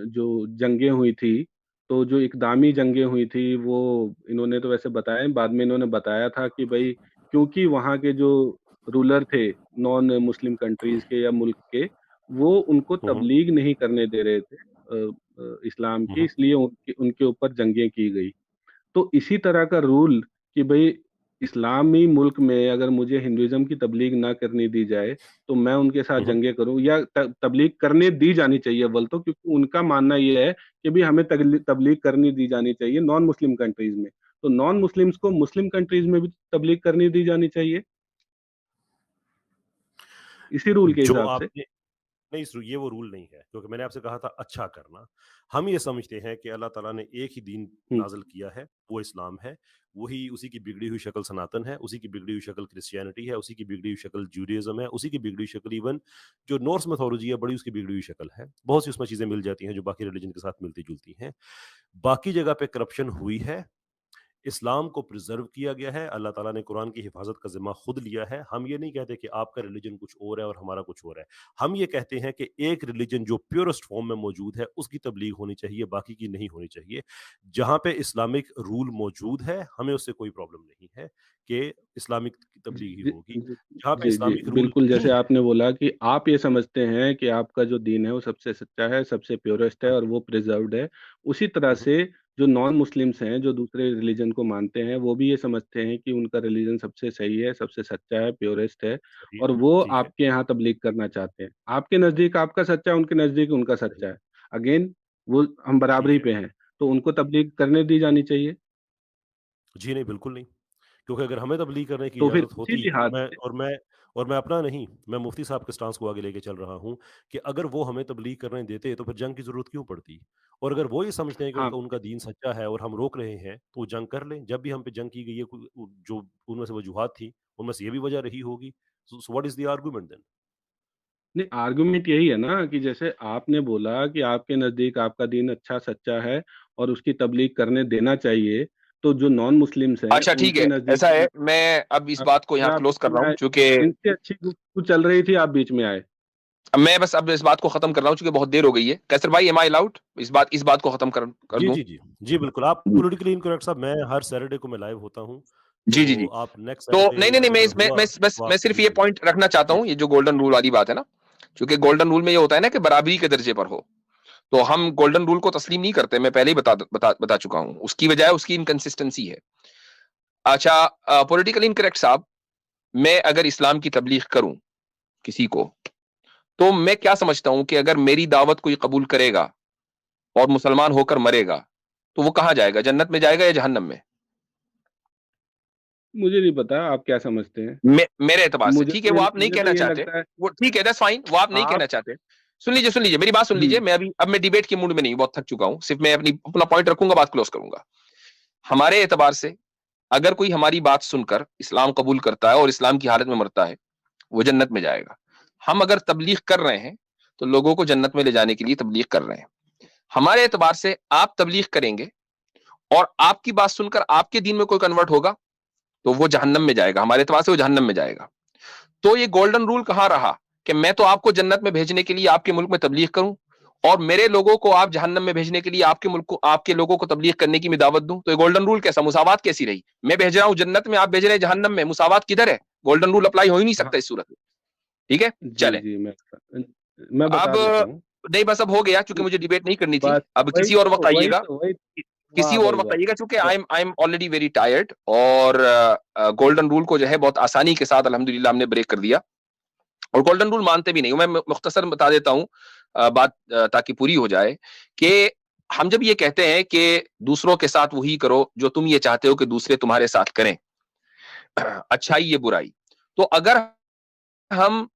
जो जंगें हुई थी, तो जो इक़दामी जंगें हुई थी वो इन्होंने तो वैसे बताया, बाद में इन्होंने बताया था कि भई क्योंकि वहाँ के जो रूलर थे नॉन मुस्लिम कंट्रीज़ के या मुल्क के, वो उनको हुँ, हुँ। तब्लीग नहीं करने दे रहे थे इस्लाम हुँ, की, हुँ। इसलिए उनके उनके ऊपर जंगें की गई। तो इसी तरह का रूल कि भई इस्लामी मुल्क में अगर मुझे हिंदुइज्म की तबलीग ना करनी दी जाए, तो मैं उनके साथ जंगें करूँ या तबलीग करने दी जानी चाहिए अव्वल तो, क्योंकि उनका मानना ये है कि भी हमें तबलीग करनी दी जानी चाहिए नॉन मुस्लिम कंट्रीज़ में। तो नॉन मुस्लिम्स को मुस्लिम कंट्रीज़ में भी तबलीग करनी दी जानी चाहिए, इसी रूल के जो हिसाब से। आपने नहीं, ये वो रूल नहीं है, क्योंकि मैंने आपसे कहा था अच्छा करना। हम ये समझते हैं कि अल्लाह ताला ने एक ही दीन हुँ, नाज़िल किया है, वो इस्लाम है। वही, उसी की बिगड़ी हुई शक्ल सनातन है, उसी की बिगड़ी हुई शक्ल क्रिश्चियनिटी है, उसी की बिगड़ी हुई शक्ल जूडाइज़्म है, उसी की बिगड़ी हुई शक्ल इवन जो नॉर्स मिथोलॉजी है, बड़ी उसकी बिगड़ी हुई शक्ल है। बहुत सी उसमें चीज़ें मिल जाती हैं जो बाकी रिलीजन के साथ मिलती-जुलती हैं। बाकी जगह पे करप्शन हुई है, इस्लाम को प्रिजर्व किया गया है, अल्लाह ताला ने कुरान की हिफाजत का ज़िम्मा खुद लिया है। हम ये नहीं कहते कि आपका रिलीजन कुछ और है और हमारा कुछ और है। हम ये कहते हैं कि एक रिलीजन जो प्योरेस्ट फॉर्म में मौजूद है, उसकी तबलीग होनी चाहिए, बाकी की नहीं होनी चाहिए। जहाँ पे इस्लामिक रूल मौजूद है, हमें उससे कोई प्रॉब्लम नहीं है कि इस्लामिक जी, तबलीग ही जी, होगी। जी, जहाँ पे जी, जी, इस्लामिक रूल बिल्कुल, नहीं जैसे है। आपने बोला कि आप ये समझते हैं कि आपका जो दीन है वो सबसे सच्चा है, सबसे प्योरेस्ट है हुँ, और वो प्रिज़र्व्ड है। उसी तरह हुँ, हुँ, से जो नॉन मुस्लिम्स हैं, जो दूसरे रिलीजन को मानते हैं, वो भी ये समझते हैं कि उनका रिलीजन सबसे सही है, सबसे सच्चा है, प्योरेस्ट है सही है, और वो ठीक है, आपके यहाँ तबलीग करना चाहते हैं। आपके नज़दीक आपका सच्चा है, उनके नज़दीक उनका सही, सच्चा है। अगेन वो हम बराबरी ठीक है। पे हैं, तो उनको तबलीग करने दी जानी चाहिए। जी नहीं, बिल्कुल नहीं। क्योंकि अगर हमें तब्लीग करने की तो फिर इजाज़त उसी होती तो लिहाज से मैं अपना नहीं, मैं मुफ्ती साहब के स्टांस को आगे लेके चल रहा हूँ कि अगर वो हमें तब्लीग करने देते तो फिर जंग की ज़रूरत क्यों पड़ती? और अगर वो ये समझते हैं कि हाँ, उनका उनका दीन सच्चा है और हम रोक रहे हैं, तो वो जंग कर लें। जब भी हम पे जंग की गई है, जो उनमें से वजूहात थी, उनमें से ये भी वजह रही होगी। So what is the argument then? नहीं, आर्गुमेंट यही है ना कि जैसे आपने बोला कि आपके नज़दीक आपका दीन अच्छा सच्चा है और उसकी तबलीग करने देना चाहिए, तो जो नॉन मुस्लिम्स हैं, अच्छा ठीक उनके है, नज़दीक ऐसा भी है, मैं अब इस बात को यहाँ आप क्लोज बीच कर में रहा हूँ आए, चूंकि इनसे अच्छी गुफ्तगू चल रही थी, आप बीच में आए। मैं बस अब इस बात को खत्म कर रहा हूँ चूंकि बहुत देर हो गई है। कैसर भाई, एम आई अलाउड इस बात को खत्म कर जी, दूं? जी, जी। जी, बिल्कुल, आप पॉलिटिकली इनकरेक्ट साहब, मैं हर सैटरडे को मैं लाइव होता हूँ, जी जी जी। तो आप नेक्स्ट तो सैटरडे नहीं नहीं नहीं, मैं अगर इस- हुआ, बस तो मैं आप सिर्फ तबलीग ये करिए। पॉइंट रखना चाहता जी, हूँ, ये जो गोल्डन रूल वाली बात है ना, क्योंकि गोल्डन रूल में ये होता है ना कि बराबरी के दर्जे पर हो, तो हम गोल्डन रूल को तस्लीम नहीं करते। मैं पहले ही बता चुका हूं, उसकी वजह उसकी इनकंसिस्टेंसी है। अच्छा, पॉलिटिकली इनकरेक्ट साहब, मैं अगर इस्लाम की तबलीग करूं किसी को, तो मैं क्या समझता हूं कि अगर मेरी दावत कोई कबूल करेगा और मुसलमान होकर मरेगा, तो वो कहां जाएगा, जन्नत में जाएगा या जहन्नम में? मुझे नहीं पता आप क्या समझते हैं। मेरे एतबार से ठीक है, वो आप नहीं मुझे तो कहना ये चाहते, लगता है वो ठीक है, दैट्स फाइन, वो आप नहीं आप कहना चाहते। सुन लीजिए मेरी बात सुन लीजिए। हुँ, मैं अभी अब मैं डिबेट के मूड में नहीं, बहुत थक चुका हूं। सिर्फ मैं अपना पॉइंट रखूंगा, बात क्लोज करूंगा। हमारे एतबार से अगर कोई हमारी बात सुनकर इस्लाम कबूल करता है और इस्लाम की हालत में मरता है, वो जन्नत में जाएगा। हम अगर तबलीग कर रहे हैं, तो लोगों को जन्नत में ले जाने के लिए तबलीग कर रहे हैं। हमारे एतबार से आप तबलीग करेंगे और आपकी बात सुनकर आपके दीन में कोई कन्वर्ट होगा, तो वो जहन्नम में जाएगा। हमारे एतबार से वो जहन्नम में जाएगा। तो ये गोल्डन रूल कहां रहा कि मैं तो आपको जन्नत में भेजने के लिए आपके मुल्क में तबलीग करूं और मेरे लोगों को आप जहन्नम में भेजने के लिए आपके मुल्क को, आपके लोगों को तबलीग करने की मैं दावत दूं? तो ये गोल्डन रूल कैसा, मुसावात कैसी रही? मैं भेज रहा हूं जन्नत में, आप भेज रहे हैं जहन्नम में, मुसावात किधर है? गोल्डन रूल अप्लाई हो ही नहीं हाँ, सकता इस सूरत में। ठीक है, जी, चले। जी, मैं अब बता देता हूँ। नहीं, बस अब हो गया, क्योंकि मुझे डिबेट नहीं करनी थी। बस अब किसी और वक्त आइएगा, वही किसी वाह और भाई वक्त वाह! आइएगा, चूंकि ब I am already very tired. और गोल्डन रूल को जो है बहुत आसानी के साथ अल्हम्दुलिल्लाह हमने ब्रेक कर दिया, और गोल्डन रूल मानते भी नहीं हूं। मैं मुख्तसर बता देता हूं बात, ताकि पूरी हो जाए, कि हम जब ये कहते हैं कि दूसरों के साथ वही करो जो तुम ये चाहते हो कि दूसरे तुम्हारे साथ करें, अच्छाई ये बुराई, तो अगर हम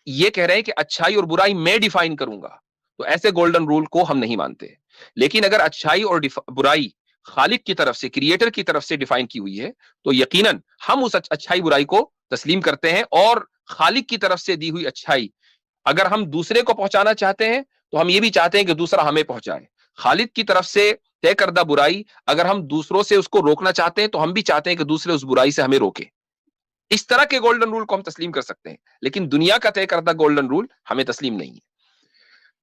ये कह रहे हैं कि अच्छाई और बुराई मैं डिफाइन करूंगा, तो ऐसे गोल्डन रूल को हम नहीं मानते। लेकिन अगर अच्छाई और बुराई खालिक की तरफ से, क्रिएटर की तरफ से डिफाइन की हुई है, तो यकीनन हम उस अच्छाई बुराई को तस्लीम करते हैं। और खालिक की तरफ से दी हुई अच्छाई अगर हम दूसरे को पहुंचाना चाहते हैं, तो हम ये भी चाहते हैं कि दूसरा हमें पहुंचाए। खालिक की तरफ से तय करदा बुराई अगर हम दूसरों से उसको रोकना चाहते हैं, तो हम भी चाहते हैं कि दूसरे उस बुराई से हमें रोके। इस तरह के गोल्डन रूल को हम तस्लीम कर सकते हैं, लेकिन दुनिया का तय करदा गोल्डन रूल हमें तस्लीम नहीं है।